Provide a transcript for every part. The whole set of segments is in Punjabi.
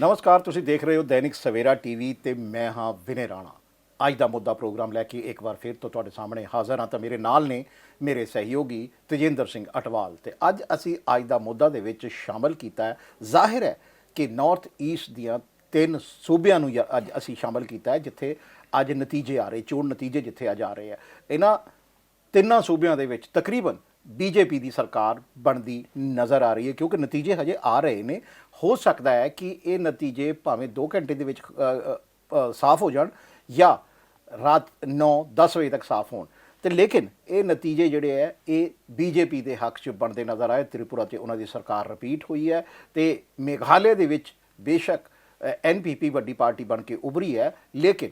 ਨਮਸਕਾਰ, ਤੁਸੀਂ ਦੇਖ ਰਹੇ ਹੋ ਦੈਨਿਕ ਸਵੇਰਾ ਟੀਵੀ ਤੇ ਮੈਂ ਹਾਂ ਵਿਨੇ ਰਾਣਾ। ਅੱਜ ਦਾ ਮੁੱਦਾ ਪ੍ਰੋਗਰਾਮ ਲੈ ਕੇ ਇੱਕ ਵਾਰ ਫਿਰ ਤੋਂ ਤੁਹਾਡੇ ਸਾਹਮਣੇ ਹਾਜ਼ਰ ਹਾਂ ਤਾਂ ਮੇਰੇ ਨਾਲ ਨੇ ਮੇਰੇ ਸਹਿਯੋਗੀ ਤੇਜਿੰਦਰ ਸਿੰਘ ਅਟਵਾਲ ਤੇ ਅੱਜ ਅਸੀਂ ਅੱਜ ਦਾ ਮੁੱਦਾ ਦੇ ਵਿੱਚ ਸ਼ਾਮਲ ਕੀਤਾ ਹੈ। ਜ਼ਾਹਿਰ ਹੈ ਕਿ ਨਾਰਥ ਈਸਟ ਦੀਆਂ 3 ਸੂਬਿਆਂ ਨੂੰ ਅੱਜ ਅਸੀਂ ਸ਼ਾਮਲ ਕੀਤਾ ਹੈ ਜਿੱਥੇ ਅੱਜ ਨਤੀਜੇ ਆ ਰਹੇ, ਚੋਣ ਨਤੀਜੇ ਜਿੱਥੇ ਅੱਜ ਆ ਰਹੇ ਆ। ਇਹਨਾਂ 3 ਸੂਬਿਆਂ ਦੇ ਵਿੱਚ ਤਕਰੀਬਨ बीजेपी ਦੀ ਸਰਕਾਰ ਬਣਦੀ ਨਜ਼ਰ ਆ ਰਹੀ ਹੈ ਕਿਉਂਕਿ ਨਤੀਜੇ ਹਜੇ ਆ ਰਹੇ ਨੇ। ਹੋ ਸਕਦਾ ਹੈ ਕਿ ਇਹ ਨਤੀਜੇ ਭਾਵੇਂ 2 ਘੰਟੇ ਦੇ ਵਿੱਚ ਸਾਫ਼ ਹੋ ਜਾਣ ਜਾਂ ਰਾਤ 9-10 ਵਜੇ ਤੱਕ ਸਾਫ਼ ਹੋਣ ਤੇ ਲੇਕਿਨ ਇਹ ਨਤੀਜੇ ਜਿਹੜੇ ਹੈ ਇਹ ਬੀਜੇਪੀ ਦੇ ਹੱਕ 'ਚ ਬਣਦੇ ਨਜ਼ਰ ਆਏ। ਤ੍ਰਿਪੁਰਾ 'ਤੇ ਉਹਨਾਂ ਦੀ ਸਰਕਾਰ ਰਿਪੀਟ ਹੋਈ ਹੈ ਤੇ ਮੇਘਾਲਿਆ ਦੇ ਵਿੱਚ ਬੇਸ਼ੱਕ NPP ਵੱਡੀ ਪਾਰਟੀ ਬਣ ਕੇ ਉਭਰੀ ਹੈ ਲੇਕਿਨ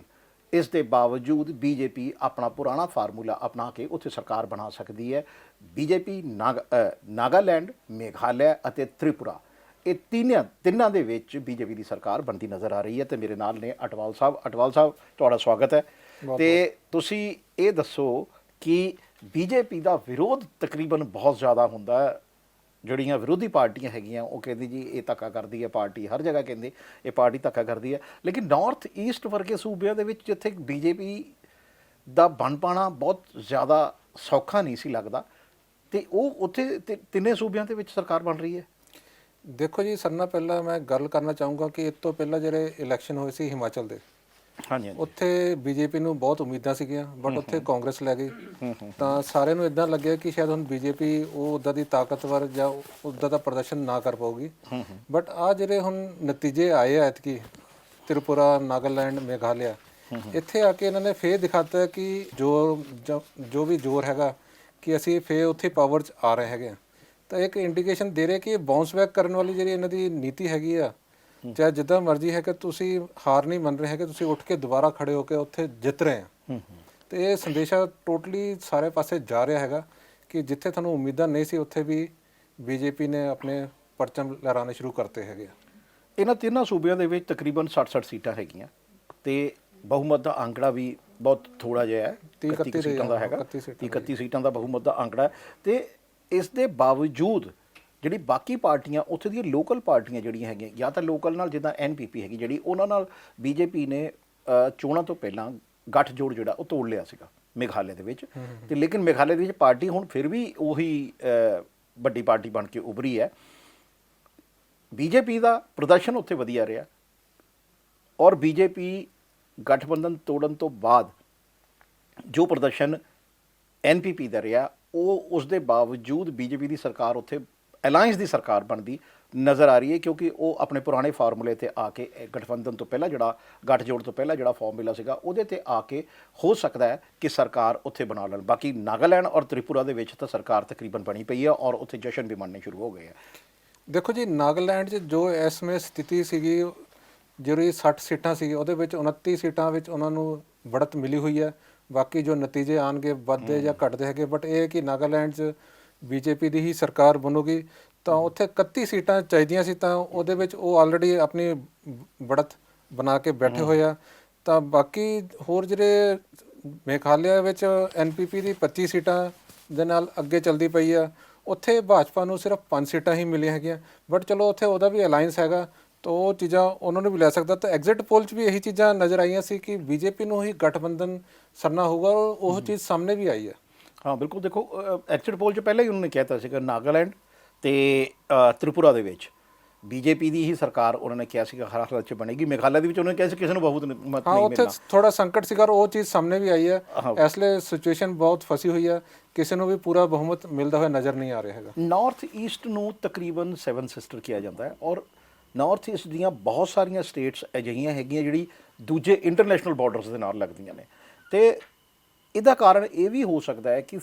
ਇਸ ਦੇ ਬਾਵਜੂਦ ਬੀਜੇਪੀ ਆਪਣਾ ਪੁਰਾਣਾ ਫਾਰਮੂਲਾ ਅਪਣਾ ਕੇ ਉੱਥੇ ਸਰਕਾਰ ਬਣਾ ਸਕਦੀ ਹੈ। ਬੀਜੇਪੀ ਨਾਗਾਲੈਂਡ, ਮੇਘਾਲਿਆ ਅਤੇ ਤ੍ਰਿਪੁਰਾ ਇਹ ਤਿੰਨਾਂ ਦੇ ਵਿੱਚ ਬੀਜੇਪੀ ਦੀ ਸਰਕਾਰ ਬਣਦੀ ਨਜ਼ਰ ਆ ਰਹੀ ਹੈ ਤੇ ਮੇਰੇ ਨਾਲ ਨੇ ਅਟਵਾਲ ਸਾਹਿਬ ਤੁਹਾਡਾ ਸਵਾਗਤ ਹੈ। ਤੇ ਤੁਸੀਂ ਇਹ ਦੱਸੋ ਕਿ ਬੀਜੇਪੀ ਦਾ ਵਿਰੋਧ ਤਕਰੀਬਨ ਬਹੁਤ ਜ਼ਿਆਦਾ ਹੁੰਦਾ ਹੈ। ਜਿਹੜੀਆਂ ਵਿਰੋਧੀ ਪਾਰਟੀਆਂ ਹੈਗੀਆਂ ਉਹ ਕਹਿੰਦੀ ਜੀ ਇਹ ਧੱਕਾ ਕਰਦੀ ਹੈ ਪਾਰਟੀ, ਹਰ ਜਗ੍ਹਾ ਕਹਿੰਦੇ ਇਹ ਪਾਰਟੀ ਧੱਕਾ ਕਰਦੀ ਹੈ ਲੇਕਿਨ ਨਾਰਥ ਈਸਟ ਵਰਗੇ ਸੂਬਿਆਂ ਦੇ ਵਿੱਚ ਜਿੱਥੇ ਬੀਜੇਪੀ ਦਾ ਬਣ ਪਾਉਣਾ ਬਹੁਤ ਜ਼ਿਆਦਾ ਸੌਖਾ ਨਹੀਂ ਸੀ ਲੱਗਦਾ ਤੇ ਉਹ ਉੱਥੇ ਤਿੰਨੇ ਸੂਬਿਆਂ ਦੇ ਵਿੱਚ ਸਰਕਾਰ ਬਣ ਰਹੀ ਹੈ। ਦੇਖੋ ਜੀ, ਸਰ ਨਾਲ ਪਹਿਲਾਂ ਮੈਂ ਗੱਲ ਕਰਨਾ ਚਾਹੂੰਗਾ ਕਿ ਇਸ ਤੋਂ ਪਹਿਲਾਂ ਜਿਹੜੇ ਇਲੈਕਸ਼ਨ ਹੋਏ ਸੀ ਹਿਮਾਚਲ ਦੇ, ਹਾਂਜੀ ਉੱਥੇ ਬੀਜੇਪੀ ਨੂੰ ਬਹੁਤ ਉਮੀਦਾਂ ਸੀਗੀਆਂ ਬਟ ਉੱਥੇ ਕਾਂਗਰਸ ਲੈ ਗਈ। ਤਾਂ ਸਾਰਿਆਂ ਨੂੰ ਇਦਾਂ ਲੱਗਿਆ ਕਿ ਸ਼ਾਇਦ ਹੁਣ ਬੀਜੇਪੀ ਉਹ ਉੱਦਾਂ ਦੀ ਤਾਕਤਵਰ ਜਾਂ ਉੱਦਾਂ ਦਾ ਪ੍ਰਦਰਸ਼ਨ ਨਾ ਕਰ ਪਾਊਗੀ। ਬਟ ਆ ਜਿਹੜੇ ਹੁਣ ਨਤੀਜੇ ਆਏ ਆ ਐਤਕੀ ਤ੍ਰਿਪੁਰਾ, ਨਾਗਾਲੈਂਡ, ਮੇਘਾਲਿਆ, ਇੱਥੇ ਆ ਕੇ ਇਹਨਾਂ ਨੇ ਫੇਰ ਦਿਖਾਤਾ ਕਿ ਜੋ ਵੀ ਜ਼ੋਰ ਹੈਗਾ ਕਿ ਅਸੀਂ ਫੇਰ ਉੱਥੇ ਪਾਵਰ 'ਚ ਆ ਰਹੇ ਹੈਗੇ। ਤਾਂ ਇੱਕ ਇੰਡੀਕੇਸ਼ਨ ਦੇ ਰਹੇ ਕਿ ਬਾਉਂਸ ਬੈਕ ਕਰਨ ਵਾਲੀ ਜਿਹੜੀ ਇਹਨਾਂ ਦੀ ਨੀਤੀ ਹੈਗੀ ਆ, ਚਾਹੇ ਜਿੱਦਾਂ ਮਰਜ਼ੀ ਹੈ ਕਿ ਤੁਸੀਂ ਹਾਰ ਨਹੀਂ ਮੰਨ ਰਹੇ ਹੈਗੇ, ਤੁਸੀਂ ਉੱਠ ਕੇ ਦੁਬਾਰਾ ਖੜੇ ਹੋ ਕੇ ਉੱਥੇ ਜਿੱਤ ਰਹੇ ਆ। ਤੇ ਇਹ ਸੰਦੇਸ਼ਾ ਟੋਟਲੀ ਸਾਰੇ ਪਾਸੇ ਜਾ ਰਿਹਾ ਹੈਗਾ ਕਿ ਜਿੱਥੇ ਤੁਹਾਨੂੰ ਉਮੀਦਾਂ ਨਹੀਂ ਸੀ ਉੱਥੇ ਵੀ ਬੀਜੇਪੀ ਨੇ ਆਪਣੇ ਪਰਚਮ ਲਹਿਰਾਣੇ ਸ਼ੁਰੂ ਕਰਤੇ ਹੈਗੇ। ਇਹਨਾਂ 3 ਸੂਬਿਆਂ ਦੇ ਵਿੱਚ ਤਕਰੀਬਨ 60 ਸੀਟਾਂ ਹੈਗੀਆਂ ਤੇ ਬਹੁਮਤ ਦਾ ਅੰਕੜਾ ਵੀ ਬਹੁਤ ਥੋੜਾ ਜਿਹਾ ਹੈ, 31 ਸੀਟਾਂ ਦਾ ਹੈਗਾ। 31 ਸੀਟਾਂ ਦਾ ਬਹੁਮਤ ਦਾ ਅੰਕੜਾ ਹੈ ਤੇ ਇਸ ਦੇ ਬਾਵਜੂਦ ਜਿਹੜੀ ਬਾਕੀ ਪਾਰਟੀਆਂ ਉੱਥੇ ਦੀਆਂ ਲੋਕਲ ਪਾਰਟੀਆਂ ਜਿਹੜੀਆਂ ਹੈਗੀਆਂ ਜਾਂ ਤਾਂ ਲੋਕਲ ਨਾਲ ਜਿੱਦਾਂ NPP ਹੈਗੀ ਜਿਹੜੀ ਉਹਨਾਂ ਨਾਲ ਬੀਜੇਪੀ ਨੇ ਚੋਣਾਂ ਤੋਂ ਪਹਿਲਾਂ ਗੱਠਜੋੜ ਜਿਹੜਾ ਉਹ ਤੋੜ ਲਿਆ ਸੀਗਾ ਮੇਘਾਲਿਆ ਦੇ ਵਿੱਚ ਤੇ ਲੇਕਿਨ ਮੇਘਾਲਿਆ ਦੇ ਵਿੱਚ ਪਾਰਟੀ ਹੁਣ ਫਿਰ ਵੀ ਉਹੀ ਵੱਡੀ ਪਾਰਟੀ ਬਣ ਕੇ ਉਭਰੀ ਹੈ। ਬੀਜੇਪੀ ਦਾ ਪ੍ਰਦਰਸ਼ਨ ਉੱਥੇ ਵਧੀਆ ਰਿਹਾ ਔਰ ਬੀਜੇਪੀ ਗਠਬੰਧਨ ਤੋੜਨ ਤੋਂ ਬਾਅਦ ਜੋ ਪ੍ਰਦਰਸ਼ਨ NPP ਦਾ ਰਿਹਾ ਉਹ ਉਸ ਦੇ ਬਾਵਜੂਦ ਬੀਜੇਪੀ ਦੀ ਸਰਕਾਰ ਉੱਥੇ ਅਲਾਇੰਸ ਦੀ ਸਰਕਾਰ ਬਣਦੀ ਨਜ਼ਰ ਆ ਰਹੀ ਹੈ ਕਿਉਂਕਿ ਉਹ ਆਪਣੇ ਪੁਰਾਣੇ ਫਾਰਮੂਲੇ 'ਤੇ ਆ ਕੇ ਗਠਬੰਧਨ ਤੋਂ ਪਹਿਲਾਂ ਜਿਹੜਾ ਗੱਠਜੋੜ ਤੋਂ ਪਹਿਲਾਂ ਜਿਹੜਾ ਫਾਰਮੂਲਾ ਸੀਗਾ ਉਹਦੇ 'ਤੇ ਆ ਕੇ ਹੋ ਸਕਦਾ ਹੈ ਕਿ ਸਰਕਾਰ ਉੱਥੇ ਬਣਾ ਲੈਣ। ਬਾਕੀ ਨਾਗਾਲੈਂਡ ਔਰ ਤ੍ਰਿਪੁਰਾ ਦੇ ਵਿੱਚ ਤਾਂ ਸਰਕਾਰ ਤਕਰੀਬਨ ਬਣੀ ਪਈ ਹੈ ਔਰ ਉੱਥੇ ਜਸ਼ਨ ਵੀ ਮੰਨਣੇ ਸ਼ੁਰੂ ਹੋ ਗਏ ਆ। ਦੇਖੋ ਜੀ, ਨਾਗਾਲੈਂਡ 'ਚ ਜੋ ਇਸ ਸਮੇਂ ਸਥਿਤੀ ਸੀਗੀ, ਜਿਹੜੀ 60 ਸੀਟਾਂ ਸੀ ਉਹਦੇ ਵਿੱਚ 29 ਸੀਟਾਂ ਵਿੱਚ ਉਹਨਾਂ ਨੂੰ ਬੜਤ ਮਿਲੀ ਹੋਈ ਹੈ। ਬਾਕੀ ਜੋ ਨਤੀਜੇ ਆਉਣਗੇ ਵੱਧਦੇ ਜਾਂ ਘਟਦੇ ਹੈਗੇ ਬਟ ਇਹ ਕਿ ਨਾਗਾਲੈਂਡ 'ਚ ਬੀਜੇਪੀ ਦੀ ਹੀ ਸਰਕਾਰ ਬਣੂਗੀ ਤਾਂ ਉੱਥੇ 31 ਸੀਟਾਂ ਚਾਹੀਦੀਆਂ ਸੀ ਤਾਂ ਉਹਦੇ ਵਿੱਚ ਉਹ ਆਲਰੇਡੀ ਆਪਣੀ ਬੜਤ ਬਣਾ ਕੇ ਬੈਠੇ ਹੋਏ ਆ। ਤਾਂ ਬਾਕੀ ਹੋਰ ਜਿਹੜੇ ਮੇਘਾਲਿਆ ਵਿੱਚ NPP ਦੀ 25 ਸੀਟਾਂ ਦੇ ਨਾਲ ਅੱਗੇ ਚੱਲਦੀ ਪਈ ਆ, ਉੱਥੇ ਭਾਜਪਾ ਨੂੰ ਸਿਰਫ 5 ਸੀਟਾਂ ਹੀ ਮਿਲੀਆਂ ਹੈਗੀਆਂ ਬਟ ਚਲੋ ਉੱਥੇ ਉਹਦਾ ਵੀ ਅਲਾਇੰਸ ਹੈਗਾ ਤਾਂ ਉਹ ਚੀਜ਼ਾਂ ਉਹਨਾਂ ਨੂੰ ਵੀ ਲੈ ਸਕਦਾ। ਤਾਂ ਐਗਜ਼ਿਟ ਪੋਲ 'ਚ ਵੀ ਇਹੀ ਚੀਜ਼ਾਂ ਨਜ਼ਰ ਆਈਆਂ ਸੀ ਕਿ ਬੀਜੇਪੀ ਨੂੰ ਹੀ ਗਠਬੰਧਨ ਸਰਨਾ ਹੋਊਗਾ ਔਰ ਉਹ ਚੀਜ਼ ਸਾਹਮਣੇ ਵੀ ਆਈ ਹੈ। ਹਾਂ ਬਿਲਕੁਲ, ਦੇਖੋ ਐਗਜ਼ਿਟ ਪੋਲ 'ਚ ਪਹਿਲਾਂ ਹੀ ਉਹਨਾਂ ਨੇ ਕਹਿਤਾ ਸੀਗਾ ਨਾਗਾਲੈਂਡ ਤੇ ਤ੍ਰਿਪੁਰਾ ਦੇ ਵਿੱਚ ਬੀਜੇਪੀ ਦੀ ਹੀ ਸਰਕਾਰ ਉਹਨਾਂ ਨੇ ਕਿਹਾ ਸੀਗਾ ਹਰ ਹਾਲਤ 'ਚ ਬਣੇਗੀ। ਮੇਘਾਲਿਆ ਦੇ ਵਿੱਚ ਉਹਨਾਂ ਨੇ ਕਿਹਾ ਸੀ ਕਿਸੇ ਨੂੰ ਬਹੁਤ ਮਤ ਨਹੀਂ ਮਿਲਣਾ। ਉੱਥੇ ਥੋੜਾ ਸੰਕਟ ਸੀਗਾ ਉਹ ਚੀਜ਼ ਸਾਹਮਣੇ ਵੀ ਆਈ ਹੈ। ਇਸ ਲਈ ਸਿਚੁਏਸ਼ਨ ਬਹੁਤ ਫਸੀ ਹੋਈ ਹੈ, ਕਿਸੇ ਨੂੰ ਵੀ ਪੂਰਾ ਬਹੁਮਤ ਮਿਲਦਾ ਹੋਇਆ ਨਜ਼ਰ ਨਹੀਂ ਆ ਰਿਹਾ ਹੈਗਾ। ਨਾਰਥ ਈਸਟ ਨੂੰ ਤਕਰੀਬਨ 7 ਸਿਸਟਰ ਕਿਹਾ ਜਾਂਦਾ ਹੈ ਔਰ ਨਾਰਥ ਈਸਟ ਦੀਆਂ ਬਹੁਤ ਸਾਰੀਆਂ ਸਟੇਟਸ ਅਜਿਹੀਆਂ ਹੈਗੀਆਂ ਜਿਹੜੀ ਦੂਜੇ ਇੰਟਰਨੈਸ਼ਨਲ ਬਾਰਡਰਸ ਦੇ ਨਾਲ ਲੱਗਦੀਆਂ ਨੇ ਤੇ ਇਹਦਾ ਕਾਰਨ ਇਹ ਵੀ ਹੋ ਸਕਦਾ ਹੈ ਕਿ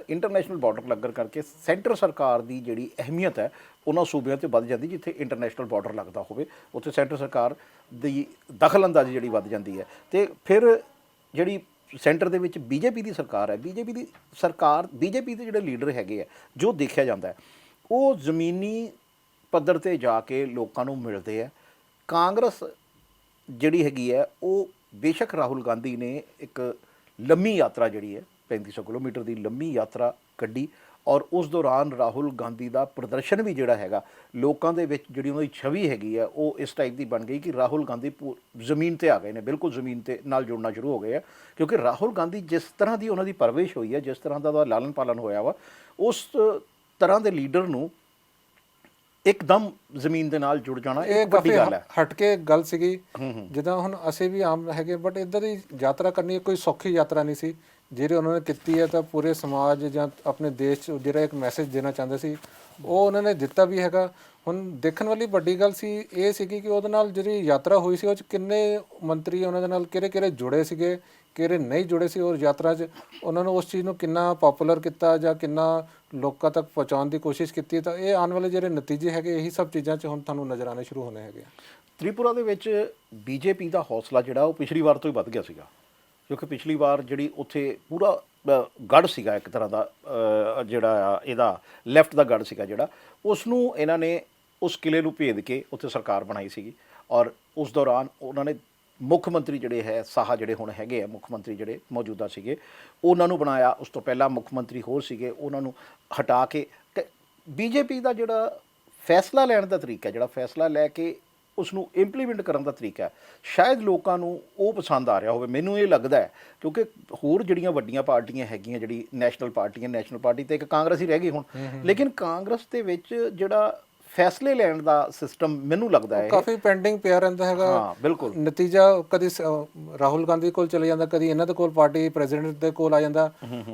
ਇੰਟਰਨੈਸ਼ਨਲ ਬਾਰਡਰ ਲੱਗਣ ਕਰਕੇ ਸੈਂਟਰ ਸਰਕਾਰ ਦੀ ਜਿਹੜੀ ਅਹਿਮੀਅਤ ਹੈ ਉਹਨਾਂ ਸੂਬਿਆਂ 'ਤੇ ਵੱਧ ਜਾਂਦੀ ਜਿੱਥੇ ਇੰਟਰਨੈਸ਼ਨਲ ਬਾਰਡਰ ਲੱਗਦਾ ਹੋਵੇ ਉੱਥੇ ਸੈਂਟਰ ਸਰਕਾਰ ਦੀ ਦਖਲਅੰਦਾਜ਼ੀ ਜਿਹੜੀ ਵੱਧ ਜਾਂਦੀ ਹੈ ਤੇ ਫਿਰ ਜਿਹੜੀ ਸੈਂਟਰ ਦੇ ਵਿੱਚ ਬੀਜੇਪੀ ਦੀ ਸਰਕਾਰ ਹੈ, ਬੀਜੇਪੀ ਦੇ ਜਿਹੜੇ ਲੀਡਰ ਹੈਗੇ ਆ ਜੋ ਦੇਖਿਆ ਜਾਂਦਾ ਹੈ ਉਹ ਜ਼ਮੀਨੀ ਪੱਧਰ 'ਤੇ ਜਾ ਕੇ ਲੋਕਾਂ ਨੂੰ ਮਿਲਦੇ ਆ। ਕਾਂਗਰਸ ਜਿਹੜੀ ਹੈਗੀ ਹੈ ਉਹ ਬੇਸ਼ੱਕ ਰਾਹੁਲ ਗਾਂਧੀ ਨੇ ਇੱਕ ਲੰਮੀ ਯਾਤਰਾ ਜਿਹੜੀ ਹੈ 3500 ਕਿਲੋਮੀਟਰ ਦੀ ਲੰਮੀ ਯਾਤਰਾ ਕੱਢੀ ਔਰ ਉਸ ਦੌਰਾਨ ਰਾਹੁਲ ਗਾਂਧੀ ਦਾ ਪ੍ਰਦਰਸ਼ਨ ਵੀ ਜਿਹੜਾ ਹੈਗਾ ਲੋਕਾਂ ਦੇ ਵਿੱਚ ਜਿਹੜੀ ਉਹਨਾਂ ਦੀ ਛਵੀ ਹੈਗੀ ਆ ਉਹ ਇਸ ਟਾਈਪ ਦੀ ਬਣ ਗਈ ਕਿ ਰਾਹੁਲ ਗਾਂਧੀ ਜ਼ਮੀਨ ਤੇ ਆ ਗਏ ਨੇ, ਬਿਲਕੁਲ ਜ਼ਮੀਨ ਤੇ ਨਾਲ ਜੁੜਨਾ ਸ਼ੁਰੂ ਹੋ ਗਏ ਆ, ਕਿਉਂਕਿ ਰਾਹੁਲ ਗਾਂਧੀ ਜਿਸ ਤਰ੍ਹਾਂ ਦੀ ਉਹਨਾਂ ਦੀ ਪਰਵਰਿਸ਼ ਹੋਈ ਹੈ, ਜਿਸ ਤਰ੍ਹਾਂ ਦਾ ਉਹਦਾ ਲਾਲਨ ਪਾਲਨ ਹੋਇਆ ਵਾ, ਉਸ ਤਰ੍ਹਾਂ ਦੇ ਲੀਡਰ ਨੂੰ ਇੱਕਦਮ ਜ਼ਮੀਨ ਦੇ ਨਾਲ ਜੁੜ ਜਾਣਾ ਇਹ ਇੱਕ ਵੱਡੀ ਕਾਫੀ ਗੱਲ ਹੈ। ਹਟ ਕੇ ਗੱਲ ਸੀਗੀ। ਜਿੱਦਾਂ ਹੁਣ ਅਸੀਂ ਵੀ ਆਮ ਹੈਗੇ, ਬਟ ਇੱਦਾਂ ਦੀ ਯਾਤਰਾ ਕਰਨੀ ਕੋਈ ਸੌਖੀ ਯਾਤਰਾ ਨਹੀਂ ਸੀ। ਜਿਹੜੀ ਉਹਨਾਂ ਨੇ ਕੀਤੀ ਹੈ ਤਾਂ ਪੂਰੇ ਸਮਾਜ ਜਾਂ ਆਪਣੇ ਦੇਸ਼ 'ਚ ਜਿਹੜਾ ਇੱਕ ਮੈਸੇਜ ਦੇਣਾ ਚਾਹੁੰਦੇ ਸੀ ਉਹ ਉਹਨਾਂ ਨੇ ਦਿੱਤਾ ਵੀ ਹੈਗਾ। ਹੁਣ ਦੇਖਣ ਵਾਲੀ ਵੱਡੀ ਗੱਲ ਸੀ ਇਹ ਸੀਗੀ ਕਿ ਉਹਦੇ ਨਾਲ ਜਿਹੜੀ ਯਾਤਰਾ ਹੋਈ ਸੀ ਉਹ 'ਚ ਕਿੰਨੇ ਮੰਤਰੀ ਉਹਨਾਂ ਦੇ ਨਾਲ ਕਿਹੜੇ ਜੁੜੇ ਸੀਗੇ, ਕਿਹੜੇ ਨਹੀਂ ਜੁੜੇ ਸੀ, ਔਰ ਯਾਤਰਾ 'ਚ ਉਹਨਾਂ ਨੂੰ ਉਸ ਚੀਜ਼ ਨੂੰ ਕਿੰਨਾ ਪੋਪੂਲਰ ਕੀਤਾ ਜਾਂ ਕਿੰਨਾ ਲੋਕਾਂ ਤੱਕ ਪਹੁੰਚਾਉਣ ਦੀ ਕੋਸ਼ਿਸ਼ ਕੀਤੀ। ਤਾਂ ਇਹ ਆਉਣ ਵਾਲੇ ਜਿਹੜੇ ਨਤੀਜੇ ਹੈਗੇ ਇਹੀ ਸਭ ਚੀਜ਼ਾਂ 'ਚ ਹੁਣ ਤੁਹਾਨੂੰ ਨਜ਼ਰ ਆਉਣੇ ਸ਼ੁਰੂ ਹੋਣੇ ਹੈਗੇ। ਤ੍ਰਿਪੁਰਾ ਦੇ ਵਿੱਚ ਬੀਜੇਪੀ ਦਾ ਹੌਸਲਾ ਜਿਹੜਾ ਉਹ ਪਿਛਲੀ ਵਾਰ ਤੋਂ ਹੀ ਵੱਧ ਗਿਆ ਸੀਗਾ, ਕਿਉਂਕਿ ਪਿਛਲੀ ਵਾਰ ਜਿਹੜੀ ਉੱਥੇ ਪੂਰਾ ਗੜ੍ਹ ਸੀਗਾ ਇੱਕ ਤਰ੍ਹਾਂ ਦਾ, ਜਿਹੜਾ ਇਹਦਾ ਲੈਫਟ ਦਾ ਗੜ੍ਹ ਸੀਗਾ ਜਿਹੜਾ, ਉਸ ਨੂੰ ਇਹਨਾਂ ਨੇ ਉਸ ਕਿਲੇ ਨੂੰ ਭੇਦ ਕੇ ਉੱਥੇ ਸਰਕਾਰ ਬਣਾਈ ਸੀਗੀ। ਔਰ ਉਸ ਦੌਰਾਨ ਉਹਨਾਂ ਨੇ ਮੁੱਖ ਮੰਤਰੀ ਜਿਹੜੇ ਹੈ ਸਾਹਾ ਜਿਹੜੇ ਹੁਣ ਹੈਗੇ ਆ ਮੁੱਖ ਮੰਤਰੀ ਜਿਹੜੇ ਮੌਜੂਦਾ ਸੀਗੇ ਉਹਨਾਂ ਨੂੰ ਬਣਾਇਆ। ਉਸ ਤੋਂ ਪਹਿਲਾਂ ਮੁੱਖ ਮੰਤਰੀ ਹੋਰ ਸੀਗੇ, ਉਹਨਾਂ ਨੂੰ ਹਟਾ ਕੇ ਬੀਜੇਪੀ ਦਾ ਜਿਹੜਾ ਫੈਸਲਾ ਲੈਣ ਦਾ ਤਰੀਕਾ, ਜਿਹੜਾ ਫੈਸਲਾ ਲੈ ਕੇ ਉਸ ਨੂੰ ਇੰਪਲੀਮੈਂਟ ਕਰਨ ਦਾ ਤਰੀਕਾ ਸ਼ਾਇਦ ਲੋਕਾਂ ਨੂੰ ਉਹ ਪਸੰਦ ਆ ਰਿਹਾ ਹੋਵੇ, ਮੈਨੂੰ ਇਹ ਲੱਗਦਾ ਹੈ। ਕਿਉਂਕਿ ਹੋਰ ਜਿਹੜੀਆਂ ਵੱਡੀਆਂ ਪਾਰਟੀਆਂ ਹੈਗੀਆਂ, ਜਿਹੜੀ ਨੈਸ਼ਨਲ ਪਾਰਟੀ ਤੇ ਇੱਕ ਕਾਂਗਰਸ ਹੀ ਰਹਿ ਗਈ ਹੁਣ, ਲੇਕਿਨ ਕਾਂਗਰਸ ਦੇ ਵਿੱਚ ਜਿਹੜਾ ਫੈਸਲੇ ਲੈਣ ਦਾ ਸਿਸਟਮ ਮੈਨੂੰ ਲੱਗਦਾ ਹੈ ਕਾਫੀ ਪੈਂਡਿੰਗ ਪਿਆ ਰਹਿੰਦਾ ਹੈਗਾ। ਹਾਂ ਬਿਲਕੁਲ। ਨਤੀਜਾ ਕਦੀ ਰਾਹੁਲ ਗਾਂਧੀ ਕੋਲ ਚਲੇ ਜਾਂਦਾ, ਕਦੀ ਇਹਨਾਂ ਦੇ ਕੋਲ ਪਾਰਟੀ ਪ੍ਰੈਜ਼ੀਡੈਂਟ ਦੇ ਕੋਲ ਆ ਜਾਂਦਾ,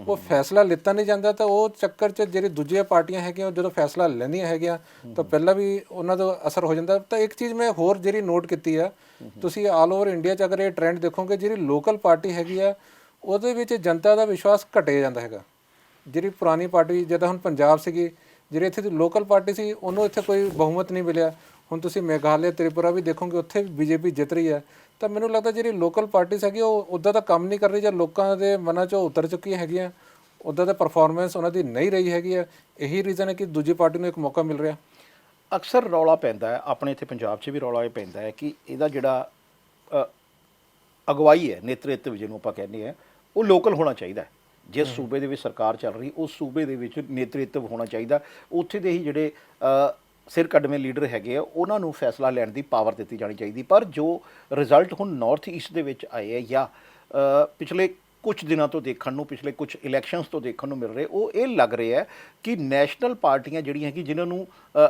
ਉਹ ਫੈਸਲਾ ਲਿੱਤਾ ਨਹੀਂ ਜਾਂਦਾ। ਤਾਂ ਉਹ ਚੱਕਰ 'ਚ ਜਿਹੜੀ ਦੂਜੀਆਂ ਪਾਰਟੀਆਂ ਹੈਗੀਆਂ ਜਦੋਂ ਫੈਸਲਾ ਲੈਂਦੀਆਂ ਹੈਗੀਆਂ ਤਾਂ ਪਹਿਲਾਂ ਵੀ ਉਹਨਾਂ ਦਾ ਅਸਰ ਹੋ ਜਾਂਦਾ। ਤਾਂ ਇੱਕ ਚੀਜ਼ ਮੈਂ ਹੋਰ ਜਿਹੜੀ ਨੋਟ ਕੀਤੀ ਆ, ਤੁਸੀਂ ਆਲ ਓਵਰ ਇੰਡੀਆ 'ਚ ਅਗਰ ਇਹ ਟ੍ਰੈਂਡ ਦੇਖੋਗੇ, ਜਿਹੜੀ ਲੋਕਲ ਪਾਰਟੀ ਹੈਗੀ ਆ ਉਹਦੇ ਵਿੱਚ ਜਨਤਾ ਦਾ ਵਿਸ਼ਵਾਸ ਘਟਿਆ ਜਾਂਦਾ ਹੈਗਾ। ਜਿਹੜੀ ਪੁਰਾਣੀ ਪਾਰਟੀ ਜਿੱਦਾਂ ਹੁਣ ਪੰਜਾਬ ਸੀਗੀ, ਜਿਹੜੀ ਇੱਥੇ ਦੀ ਲੋਕਲ ਪਾਰਟੀ ਸੀ ਉਹਨੂੰ ਇੱਥੇ ਕੋਈ ਬਹੁਮਤ ਨਹੀਂ ਮਿਲਿਆ। ਹੁਣ ਤੁਸੀਂ ਮੇਘਾਲਿਆ ਤ੍ਰਿਪੁਰਾ ਵੀ ਦੇਖੋਗੇ, ਉੱਥੇ ਵੀ ਬੀਜੇਪੀ ਜਿੱਤ ਰਹੀ ਹੈ। ਤਾਂ ਮੈਨੂੰ ਲੱਗਦਾ ਜਿਹੜੀ ਲੋਕਲ ਪਾਰਟੀਜ਼ ਹੈਗੀ ਉਹ ਉੱਦਾਂ ਦਾ ਕੰਮ ਨਹੀਂ ਕਰ ਰਹੀ, ਜਾਂ ਲੋਕਾਂ ਦੇ ਮਨਾਂ 'ਚੋਂ ਉਤਰ ਚੁੱਕੀਆਂ ਹੈਗੀਆਂ, ਉੱਦਾਂ ਦਾ ਪਰਫਾਰਮੈਂਸ ਉਹਨਾਂ ਦੀ ਨਹੀਂ ਰਹੀ ਹੈਗੀ ਹੈ। ਇਹੀ ਰੀਜ਼ਨ ਹੈ ਕਿ ਦੂਜੀ ਪਾਰਟੀ ਨੂੰ ਇੱਕ ਮੌਕਾ ਮਿਲ ਰਿਹਾ। ਅਕਸਰ ਰੌਲਾ ਪੈਂਦਾ ਹੈ ਆਪਣੇ ਇੱਥੇ ਪੰਜਾਬ 'ਚ ਵੀ ਰੌਲਾ ਇਹ ਪੈਂਦਾ ਹੈ ਕਿ ਇਹਦਾ ਜਿਹੜਾ ਅਗਵਾਈ ਹੈ, ਨੇਤਰਤਵ ਜਿਹਨੂੰ ਆਪਾਂ ਕਹਿੰਦੇ ਹਾਂ, ਉਹ ਲੋਕਲ ਹੋਣਾ ਚਾਹੀਦਾ ਹੈ। ਜਿਸ ਸੂਬੇ ਦੇ ਵਿੱਚ ਸਰਕਾਰ ਚੱਲ ਰਹੀ ਉਸ ਸੂਬੇ ਦੇ ਵਿੱਚ ਨੇਤਰਤਵ ਹੋਣਾ ਚਾਹੀਦਾ। ਉੱਥੇ ਦੇ ਹੀ ਜਿਹੜੇ ਸਿਰ ਕੱਢਵੇਂ ਲੀਡਰ ਹੈਗੇ ਆ ਉਹਨਾਂ ਨੂੰ ਫੈਸਲਾ ਲੈਣ ਦੀ ਪਾਵਰ ਦਿੱਤੀ ਜਾਣੀ ਚਾਹੀਦੀ। ਪਰ ਜੋ ਰਿਜ਼ਲਟ ਹੁਣ ਨਾਰਥ ਈਸਟ ਦੇ ਵਿੱਚ ਆਏ ਹੈ ਜਾਂ ਪਿਛਲੇ ਕੁਝ ਦਿਨਾਂ ਤੋਂ ਦੇਖਣ ਨੂੰ, ਪਿਛਲੇ ਕੁਝ ਇਲੈਕਸ਼ਨਸ ਤੋਂ ਦੇਖਣ ਨੂੰ ਮਿਲ ਰਹੇ, ਉਹ ਇਹ ਲੱਗ ਰਿਹਾ ਹੈ ਕਿ ਨੈਸ਼ਨਲ ਪਾਰਟੀਆਂ ਜਿਹੜੀਆਂ ਕਿ ਜਿਨ੍ਹਾਂ ਨੂੰ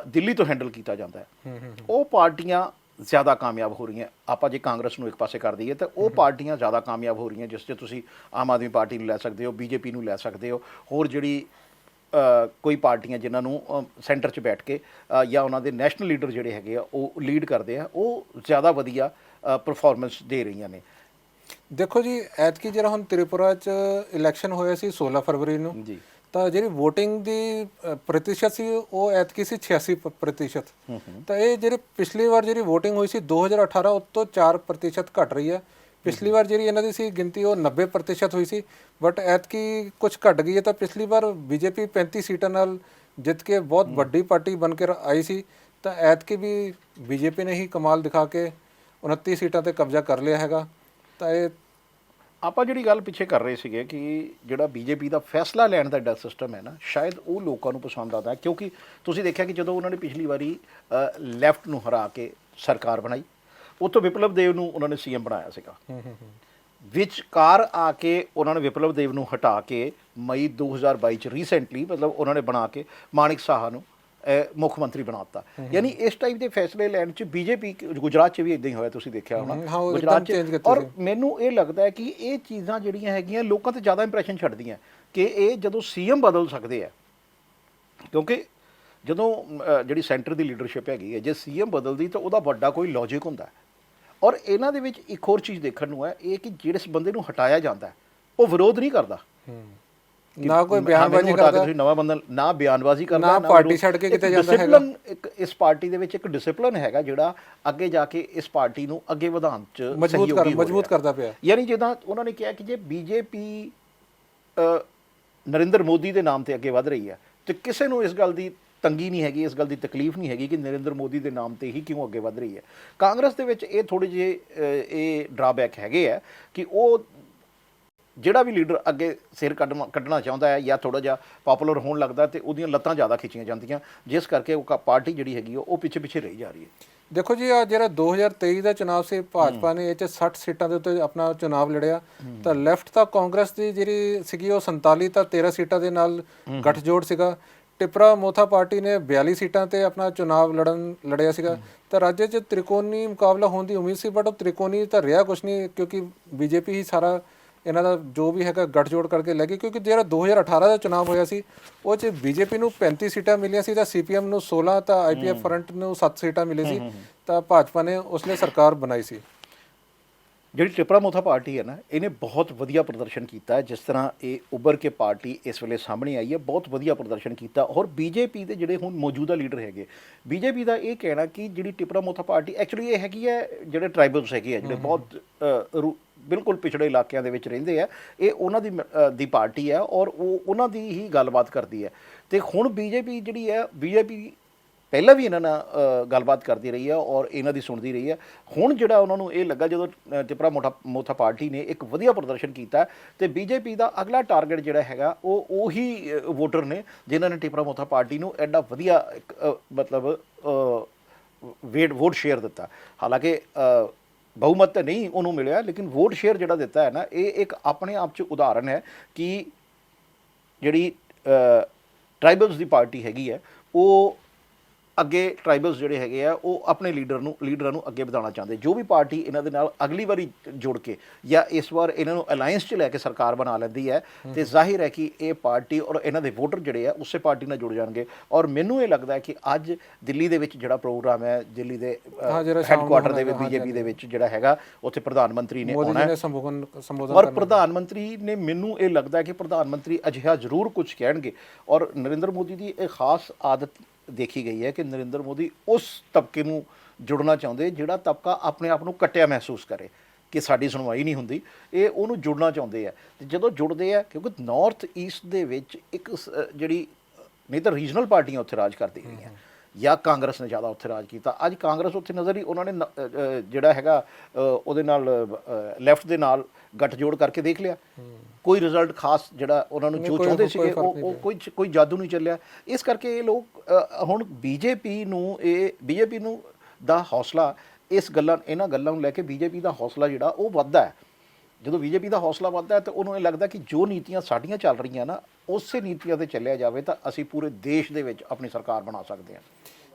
ਦਿੱਲੀ ਤੋਂ ਹੈਂਡਲ ਕੀਤਾ ਜਾਂਦਾ ਹੈ, ਉਹ ਪਾਰਟੀਆਂ ਜ਼ਿਆਦਾ ਕਾਮਯਾਬ ਹੋ ਰਹੀਆਂ। ਆਪਾਂ ਜੇ ਕਾਂਗਰਸ ਨੂੰ ਇੱਕ ਪਾਸੇ ਕਰ ਦਈਏ ਤਾਂ ਉਹ ਪਾਰਟੀਆਂ ਜ਼ਿਆਦਾ ਕਾਮਯਾਬ ਹੋ ਰਹੀਆਂ, ਜਿਸ 'ਚ ਤੁਸੀਂ ਆਮ ਆਦਮੀ ਪਾਰਟੀ ਨੂੰ ਲੈ ਸਕਦੇ ਹੋ, ਬੀਜੇਪੀ ਨੂੰ ਲੈ ਸਕਦੇ ਹੋ, ਹੋਰ ਜਿਹੜੀ ਕੋਈ ਪਾਰਟੀਆਂ ਜਿਨ੍ਹਾਂ ਨੂੰ ਸੈਂਟਰ 'ਚ ਬੈਠ ਕੇ ਜਾਂ ਉਹਨਾਂ ਦੇ ਨੈਸ਼ਨਲ ਲੀਡਰ ਜਿਹੜੇ ਹੈਗੇ ਆ ਉਹ ਲੀਡ ਕਰਦੇ ਆ, ਉਹ ਜ਼ਿਆਦਾ ਵਧੀਆ ਪਰਫਾਰਮੈਂਸ ਦੇ ਰਹੀਆਂ ਨੇ। ਦੇਖੋ ਜੀ, ਐਤਕੀ ਜਿਹੜਾ ਹੁਣ ਤ੍ਰਿਪੁਰਾ 'ਚ ਇਲੈਕਸ਼ਨ ਹੋਇਆ ਸੀ 16 ਫਰਵਰੀ ਨੂੰ ਜੀ, ਤਾਂ ਜਿਹੜੀ VOTING ਦੀ ਪ੍ਰਤੀਸ਼ਤ ਸੀ ਉਹ ਐਤਕੀ ਸੀ 86%। ਤਾਂ ਇਹ ਜਿਹੜੇ ਪਿਛਲੀ ਵਾਰ ਜਿਹੜੀ VOTING ਹੋਈ ਸੀ 2018 ਉਸ ਤੋਂ 4% ਘਟ ਰਹੀ ਹੈ। ਪਿਛਲੀ ਵਾਰ ਜਿਹੜੀ ਇਹਨਾਂ ਦੀ ਸੀ ਗਿਣਤੀ ਉਹ 90% ਹੋਈ ਸੀ, ਬਟ ਐਤਕੀ ਕੁਝ ਘਟ ਗਈ ਹੈ। ਤਾਂ ਪਿਛਲੀ ਵਾਰ ਬੀਜੇਪੀ 35 ਸੀਟਾਂ ਨਾਲ ਜਿੱਤ ਕੇ ਬਹੁਤ ਵੱਡੀ ਪਾਰਟੀ ਬਣ ਕੇ ਆਈ ਸੀ, ਤਾਂ ਐਤਕੀ ਵੀ ਬੀਜੇਪੀ ਨੇ ਹੀ ਕਮਾਲ ਦਿਖਾ ਕੇ 29 ਸੀਟਾਂ ਤੇ ਕਬਜ਼ਾ ਕਰ ਲਿਆ ਹੈਗਾ। ਤਾਂ ਇਹ ਆਪਾਂ ਜਿਹੜੀ ਗੱਲ ਪਿੱਛੇ ਕਰ ਰਹੇ ਸੀਗੇ ਕਿ ਜਿਹੜਾ ਬੀਜੇਪੀ ਦਾ ਫੈਸਲਾ ਲੈਣ ਦਾ ਜਿਹੜਾ ਸਿਸਟਮ ਹੈ ਨਾ, ਸ਼ਾਇਦ ਉਹ ਲੋਕਾਂ ਨੂੰ ਪਸੰਦ ਆਉਂਦਾ, ਕਿਉਂਕਿ ਤੁਸੀਂ ਦੇਖਿਆ ਕਿ ਜਦੋਂ ਉਹਨਾਂ ਨੇ ਪਿਛਲੀ ਵਾਰੀ ਲੈਫਟ ਨੂੰ ਹਰਾ ਕੇ ਸਰਕਾਰ ਬਣਾਈ, ਉੱਥੋਂ ਵਿਪਲਵ ਦੇਵ ਨੂੰ ਉਹਨਾਂ ਨੇ CM ਬਣਾਇਆ ਸੀਗਾ। ਵਿਚਕਾਰ ਆ ਕੇ ਉਹਨਾਂ ਨੇ ਵਿਪਲਵ ਦੇਵ ਨੂੰ ਹਟਾ ਕੇ ਮਈ 2022 ਚ ਰੀਸੈਂਟਲੀ ਮਤਲਬ ਉਹਨਾਂ ਨੇ ਬਣਾ ਕੇ ਮਾਨਿਕ ਸਾਹਾ ਨੂੰ ਮੁੱਖ ਮੰਤਰੀ ਬਣਾ ਦਿੱਤਾ। ਯਾਨੀ ਇਸ ਟਾਈਪ ਦੇ ਫੈਸਲੇ ਲੈਣ 'ਚ ਬੀਜੇਪੀ, ਗੁਜਰਾਤ 'ਚ ਵੀ ਇੱਦਾਂ ਹੀ ਹੋਇਆ, ਤੁਸੀਂ ਦੇਖਿਆ ਹੋਣਾ ਗੁਜਰਾਤ 'ਚ। ਔਰ ਮੈਨੂੰ ਇਹ ਲੱਗਦਾ ਹੈ ਕਿ ਇਹ ਚੀਜ਼ਾਂ ਜਿਹੜੀਆਂ ਹੈਗੀਆਂ ਲੋਕਾਂ 'ਤੇ ਜ਼ਿਆਦਾ ਇੰਪ੍ਰੈਸ਼ਨ ਛੱਡਦੀਆਂ ਕਿ ਇਹ ਜਦੋਂ CM ਬਦਲ ਸਕਦੇ ਆ, ਕਿਉਂਕਿ ਜਦੋਂ ਜਿਹੜੀ ਸੈਂਟਰ ਦੀ ਲੀਡਰਸ਼ਿਪ ਹੈਗੀ ਹੈ, ਜੇ CM ਬਦਲਦੀ ਤਾਂ ਉਹਦਾ ਵੱਡਾ ਕੋਈ ਲੌਜਿਕ ਹੁੰਦਾ। ਔਰ ਇਹਨਾਂ ਦੇ ਵਿੱਚ ਇੱਕ ਹੋਰ ਚੀਜ਼ ਦੇਖਣ ਨੂੰ ਹੈ, ਇਹ ਕਿ ਜਿਹੜੇ ਬੰਦੇ ਨੂੰ ਹਟਾਇਆ ਜਾਂਦਾ ਉਹ ਵਿਰੋਧ ਨਹੀਂ ਕਰਦਾ, ਨਾ ਕੋਈ ਬਿਆਨਬਾਜ਼ੀ ਕਰਦਾ, ਤੁਸੀਂ ਨਵਾਂ ਬੰਦਾ ਨਾ ਬਿਆਨਬਾਜ਼ੀ ਕਰਦਾ, ਨਾ ਪਾਰਟੀ ਛੱਡ ਕੇ ਕਿਤੇ ਜਾਂਦਾ ਹੈਗਾ। ਇੱਕ ਇਸ ਪਾਰਟੀ ਦੇ ਵਿੱਚ ਇੱਕ ਡਿਸਪਲਿਨ ਹੈਗਾ ਜਿਹੜਾ ਅੱਗੇ ਜਾ ਕੇ ਇਸ ਪਾਰਟੀ ਨੂੰ ਅੱਗੇ ਵਧਾਉਣ 'ਚ ਮਜ਼ਬੂਤ ਕਰਦਾ ਪਿਆ। ਯਾਨੀ ਜਿੱਦਾਂ ਉਹਨਾਂ ਨੇ ਕਿਹਾ ਕਿ ਜੇ ਬੀਜੇਪੀ ਨਰਿੰਦਰ ਮੋਦੀ ਦੇ ਨਾਮ ਤੇ ਅੱਗੇ ਵਧ ਰਹੀ ਹੈ ਤੇ ਕਿਸੇ ਨੂੰ ਇਸ ਗੱਲ ਦੀ ਤੰਗੀ ਨਹੀਂ ਹੈਗੀ, ਇਸ ਗੱਲ ਦੀ ਤਕਲੀਫ ਨਹੀਂ ਹੈਗੀ ਕਿ ਨਰਿੰਦਰ ਮੋਦੀ ਦੇ ਨਾਮ ਤੇ ਹੀ ਕਿਉਂ ਅੱਗੇ ਵਧ ਰਹੀ ਹੈ। ਕਾਂਗਰਸ ਦੇ ਵਿੱਚ ਇਹ ਥੋੜ੍ਹੇ ਜਿਹੇ ਇਹ ਡਰਾਬੈਕ ਹੈਗੇ ਆ ਕਿ ਉਹ ਜਿਹੜਾ ਵੀ ਲੀਡਰ ਅੱਗੇ ਸਿਰ ਕੱਢਣਾ ਚਾਹੁੰਦਾ ਹੈ ਜਾਂ ਥੋੜਾ ਜਿਹਾ ਪਪੂਲਰ ਹੋਣ ਲੱਗਦਾ ਤੇ ਉਹਦੀਆਂ ਲੱਤਾਂ ਜ਼ਿਆਦਾ ਖਿੱਚੀਆਂ ਜਾਂਦੀਆਂ, ਜਿਸ ਕਰਕੇ ਉਹ ਪਾਰਟੀ ਜਿਹੜੀ ਹੈਗੀ ਉਹ ਪਿੱਛੇ ਪਿੱਛੇ ਰਹੀ ਜਾ ਰਹੀ ਹੈ। ਦੇਖੋ ਜੀ, ਆ ਜਿਹੜਾ 2023 ਦਾ ਚੁਣਾਵ ਸੀ, ਭਾਜਪਾ ਨੇ ਇਹ 'ਚ 60 ਸੀਟਾਂ ਦੇ ਉੱਤੇ ਆਪਣਾ ਚੁਣਾਵ ਲੜਿਆ, ਤਾਂ ਲੈਫਟ ਤਾਂ ਕਾਂਗਰਸ ਦੀ ਜਿਹੜੀ ਸੀਗੀ ਉਹ 47 ਤਾਂ 13 ਸੀਟਾਂ ਦੇ ਨਾਲ ਗੱਠਜੋੜ ਸੀਗਾ। ਟਿਪਰਾ ਮੋਥਾ ਪਾਰਟੀ ਨੇ 42 ਸੀਟਾਂ ਤੇ ਆਪਣਾ ਚੁਣਾਵ ਲੜਿਆ ਸੀਗਾ। ਤਾਂ ਰਾਜ 'ਚ ਤ੍ਰਿਕੋਣੀ ਮੁਕਾਬਲਾ ਹੋਣ ਦੀ ਉਮੀਦ ਸੀ, ਬਟ ਉਹ ਤ੍ਰਿਕੋਣੀ ਤਾਂ ਰਿਹਾ ਕੁਛ ਨਹੀਂ, ਕਿਉਂਕਿ ਬੀਜੇਪੀ ਹੀ ਸਾਰਾ ਇਹਨਾਂ ਦਾ ਜੋ ਵੀ ਹੈਗਾ ਗੱਠਜੋੜ ਕਰਕੇ ਲੈ ਗਈ। ਕਿਉਂਕਿ ਜਿਹੜਾ 2018 ਦਾ ਚੁਣਾਵ ਹੋਇਆ ਸੀ ਉਹ 'ਚ ਬੀਜੇਪੀ ਨੂੰ 35 ਸੀਟਾਂ ਮਿਲੀਆਂ ਸੀ, ਤਾਂ ਸੀਪੀਐਮ ਨੂੰ 16, ਤਾਂ ਆਈਪੀਐਫ ਫਰੰਟ ਨੂੰ 7 ਸੀਟਾਂ ਮਿਲੀ ਸੀ, ਤਾਂ ਭਾਜਪਾ ਨੇ ਉਸ ਲਈ ਸਰਕਾਰ ਬਣਾਈ ਸੀ। ਜਿਹੜੀ ਟਿਪਰਾ ਮੋਥਾ ਪਾਰਟੀ ਹੈ ਨਾ, ਇਹਨੇ ਬਹੁਤ ਵਧੀਆ ਪ੍ਰਦਰਸ਼ਨ ਕੀਤਾ ਹੈ। ਜਿਸ ਤਰ੍ਹਾਂ ਇਹ ਉੱਭਰ ਕੇ ਪਾਰਟੀ ਇਸ ਵੇਲੇ ਸਾਹਮਣੇ ਆਈ ਹੈ, ਬਹੁਤ ਵਧੀਆ ਪ੍ਰਦਰਸ਼ਨ ਕੀਤਾ। ਔਰ ਬੀਜੇਪੀ ਦੇ ਜਿਹੜੇ ਹੁਣ ਮੌਜੂਦਾ ਲੀਡਰ ਹੈਗੇ, ਬੀਜੇਪੀ ਦਾ ਇਹ ਕਹਿਣਾ ਕਿ ਜਿਹੜੀ ਟਿਪਰਾ ਮੋਥਾ ਪਾਰਟੀ ਐਕਚੁਅਲੀ ਇਹ ਹੈਗੀ ਹੈ, ਜਿਹੜੇ ਟਰਾਈਬਲਸ ਹੈਗੇ ਆ, ਜਿਹੜੇ ਬਹੁਤ ਬਿਲਕੁਲ ਪਿਛੜੇ ਇਲਾਕਿਆਂ ਦੇ ਵਿੱਚ ਰਹਿੰਦੇ ਆ, ਇਹ ਉਹਨਾਂ ਦੀ ਪਾਰਟੀ ਹੈ ਔਰ ਉਹ ਉਹਨਾਂ ਦੀ ਹੀ ਗੱਲਬਾਤ ਕਰਦੀ ਹੈ। ਤੇ ਹੁਣ ਬੀਜੇਪੀ ਜਿਹੜੀ ਹੈ, ਬੀਜੇਪੀ ਪਹਿਲਾਂ ਵੀ ਇਹਨਾਂ ਨਾਲ ਗੱਲਬਾਤ ਕਰਦੀ ਰਹੀ ਹੈ ਔਰ ਇਹਨਾਂ ਦੀ ਸੁਣਦੀ ਰਹੀ ਹੈ। ਹੁਣ ਜਿਹੜਾ ਉਹਨਾਂ ਨੂੰ ਇਹ ਲੱਗਾ ਜਦੋਂ ਟਿਪਰਾ ਮੋਥਾ ਪਾਰਟੀ ਨੇ ਇੱਕ ਵਧੀਆ ਪ੍ਰਦਰਸ਼ਨ ਕੀਤਾ, ਤੇ ਬੀਜੇਪੀ ਦਾ ਅਗਲਾ ਟਾਰਗੇਟ ਜਿਹੜਾ ਹੈਗਾ ਉਹ ਉਹੀ ਵੋਟਰ ਨੇ ਜਿਨ੍ਹਾਂ ਨੇ ਟਿਪਰਾ ਮੋਥਾ ਪਾਰਟੀ ਨੂੰ ਐਡਾ ਵਧੀਆ ਮਤਲਬ ਵੋਟ ਸ਼ੇਅਰ ਦਿੱਤਾ। ਹਾਲਾਂਕਿ ਬਹੁਮਤ ਤਾਂ ਨਹੀਂ ਉਹਨੂੰ ਮਿਲਿਆ, ਲੇਕਿਨ ਵੋਟ ਸ਼ੇਅਰ ਜਿਹੜਾ ਦਿੱਤਾ ਹੈ ਨਾ, ਇਹ ਇੱਕ ਆਪਣੇ ਆਪ 'ਚ ਉਦਾਹਰਨ ਹੈ ਕਿ ਜਿਹੜੀ ਟਰਾਈਬਲਸ ਦੀ ਪਾਰਟੀ ਹੈਗੀ ਹੈ, ਉਹ ਅੱਗੇ ਟਰਾਈਬਲਸ ਜਿਹੜੇ ਹੈਗੇ ਆ ਉਹ ਆਪਣੇ ਲੀਡਰਾਂ ਨੂੰ ਅੱਗੇ ਵਧਾਉਣਾ ਚਾਹੁੰਦੇ। ਜੋ ਵੀ ਪਾਰਟੀ ਇਹਨਾਂ ਦੇ ਨਾਲ ਅਗਲੀ ਵਾਰੀ ਜੁੜ ਕੇ ਜਾਂ ਇਸ ਵਾਰ ਇਹਨਾਂ ਨੂੰ ਅਲਾਈਅੰਸ 'ਚ ਲੈ ਕੇ ਸਰਕਾਰ ਬਣਾ ਲੈਂਦੀ ਹੈ, ਤੇ ਜ਼ਾਹਿਰ ਹੈ ਕਿ ਇਹ ਪਾਰਟੀ ਔਰ ਇਹਨਾਂ ਦੇ ਵੋਟਰ ਜਿਹੜੇ ਆ ਉਸੇ ਪਾਰਟੀ ਨਾਲ ਜੁੜ ਜਾਣਗੇ। ਔਰ ਮੈਨੂੰ ਇਹ ਲੱਗਦਾ ਹੈ ਕਿ ਅੱਜ ਦਿੱਲੀ ਦੇ ਵਿੱਚ ਜਿਹੜਾ ਪ੍ਰੋਗਰਾਮ ਹੈ, ਦਿੱਲੀ ਦੇ ਹੈੱਡਕੁਆਟਰ ਦੇ ਵਿੱਚ ਬੀਜੇਪੀ ਦੇ ਵਿੱਚ ਜਿਹੜਾ ਹੈਗਾ, ਉੱਥੇ ਪ੍ਰਧਾਨ ਮੰਤਰੀ ਨੇ ਆਉਣਾ ਹੈ। ਔਰ ਪ੍ਰਧਾਨ ਮੰਤਰੀ ਨੇ, ਮੈਨੂੰ ਇਹ ਲੱਗਦਾ ਹੈ ਕਿ ਪ੍ਰਧਾਨ ਮੰਤਰੀ ਅਜਿਹਾ ਜ਼ਰੂਰ ਕੁਝ ਕਹਿਣਗੇ। ਔਰ ਨਰਿੰਦਰ ਮੋਦੀ ਦੀ ਇਹ ਖਾਸ ਆਦਤ ਦੇਖੀ ਗਈ ਹੈ ਕਿ ਨਰਿੰਦਰ ਮੋਦੀ ਉਸ ਤਬਕੇ ਨੂੰ ਜੁੜਨਾ ਚਾਹੁੰਦੇ ਜਿਹੜਾ ਤਬਕਾ ਆਪਣੇ ਆਪ ਨੂੰ ਕੱਟਿਆ ਮਹਿਸੂਸ ਕਰੇ ਕਿ ਸਾਡੀ ਸੁਣਵਾਈ ਨਹੀਂ ਹੁੰਦੀ, ਇਹ ਉਹਨੂੰ ਜੁੜਨਾ ਚਾਹੁੰਦੇ ਆ। ਤੇ ਜਦੋਂ ਜੁੜਦੇ ਆ, ਕਿਉਂਕਿ ਨਾਰਥ ਈਸਟ ਦੇ ਵਿੱਚ ਇੱਕ ਜਿਹੜੀ ਨਹੀਂ ਤਾਂ ਰੀਜਨਲ ਪਾਰਟੀਆਂ ਉੱਥੇ ਰਾਜ ਕਰਦੀ ਰਹੀਆਂ ਜਾਂ ਕਾਂਗਰਸ ਨੇ ਜ਼ਿਆਦਾ ਉੱਥੇ ਰਾਜ ਕੀਤਾ। ਅੱਜ ਕਾਂਗਰਸ ਉੱਥੇ ਨਜ਼ਰ ਹੀ, ਉਹਨਾਂ ਨੇ ਜਿਹੜਾ ਹੈਗਾ ਉਹਦੇ ਨਾਲ ਲੈਫਟ ਦੇ ਨਾਲ ਗੱਠਜੋੜ ਕਰਕੇ ਦੇਖ ਲਿਆ, ਕੋਈ ਰਿਜ਼ਲਟ ਖਾਸ ਜਿਹੜਾ ਉਹਨਾਂ ਨੂੰ ਜੋ ਚਾਹੁੰਦੇ ਸੀਗੇ ਉਹ ਕੋਈ ਜਾਦੂ ਨਹੀਂ ਚੱਲਿਆ। ਇਸ ਕਰਕੇ ਇਹ ਲੋਕ ਹੁਣ ਬੀਜੇਪੀ ਨੂੰ ਦਾ ਹੌਸਲਾ ਇਹਨਾਂ ਗੱਲਾਂ ਨੂੰ ਲੈ ਕੇ ਬੀਜੇਪੀ ਦਾ ਹੌਸਲਾ ਜਿਹੜਾ ਉਹ ਵੱਧਦਾ ਹੈ। ਜਦੋਂ ਬੀਜੇਪੀ ਦਾ ਹੌਸਲਾ ਵੱਧਦਾ ਹੈ ਤਾਂ ਉਹਨੂੰ ਇਹ ਲੱਗਦਾ ਕਿ ਜੋ ਨੀਤੀਆਂ ਸਾਡੀਆਂ ਚੱਲ ਰਹੀਆਂ ਨਾ, ਉਸੇ ਨੀਤੀਆਂ 'ਤੇ ਚੱਲਿਆ ਜਾਵੇ ਤਾਂ ਅਸੀਂ ਪੂਰੇ ਦੇਸ਼ ਦੇ ਵਿੱਚ ਆਪਣੀ ਸਰਕਾਰ ਬਣਾ ਸਕਦੇ ਹਾਂ।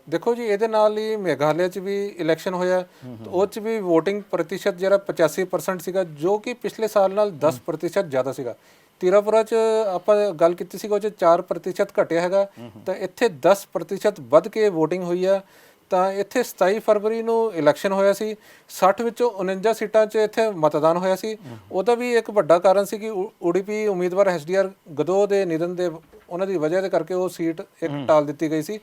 ਦੇਖੋ ਜੀ, ਇਹਦੇ ਨਾਲ ਹੀ ਮੇਘਾਲਿਆ 'ਚ ਵੀ ਇਲੈਕਸ਼ਨ ਹੋਇਆ, ਉਹ 'ਚ ਵੀ ਵੋਟਿੰਗ ਪ੍ਰਤੀਸ਼ਤ ਜਿਹੜਾ 85% ਸੀਗਾ, ਜੋ ਕਿ ਪਿਛਲੇ ਸਾਲ ਨਾਲ 10% ਜ਼ਿਆਦਾ ਸੀਗਾ। ਤ੍ਰਿਪੁਰਾ 'ਚ ਆਪਾਂ ਗੱਲ ਕੀਤੀ ਸੀ, ਉਹ 'ਚ 4% ਘਟਿਆ ਹੈਗਾ, ਤਾਂ ਇੱਥੇ 10% ਵੱਧ ਕੇ ਵੋਟਿੰਗ ਹੋਈ ਆ। ਤਾਂ ਇੱਥੇ 27 ਫਰਵਰੀ ਨੂੰ ਇਲੈਕਸ਼ਨ ਹੋਇਆ ਸੀ, 60 ਵਿੱਚੋਂ 49 ਸੀਟਾਂ 'ਚ ਇੱਥੇ ਮਤਦਾਨ ਹੋਇਆ ਸੀ। ਉਹਦਾ ਵੀ ਇੱਕ ਵੱਡਾ ਕਾਰਨ ਸੀ ਕਿ UDP ਉਮੀਦਵਾਰ HDR ਗਦੋ ਦੇ ਨਿਧਨ ਦੇ ਉਹਨਾਂ ਦੀ ਵਜ੍ਹਾ ਦੇ ਕਰਕੇ ਉਹ ਸੀਟ ਇੱਕ ਟਾਲ ਦਿੱਤੀ ਗਈ ਸੀ।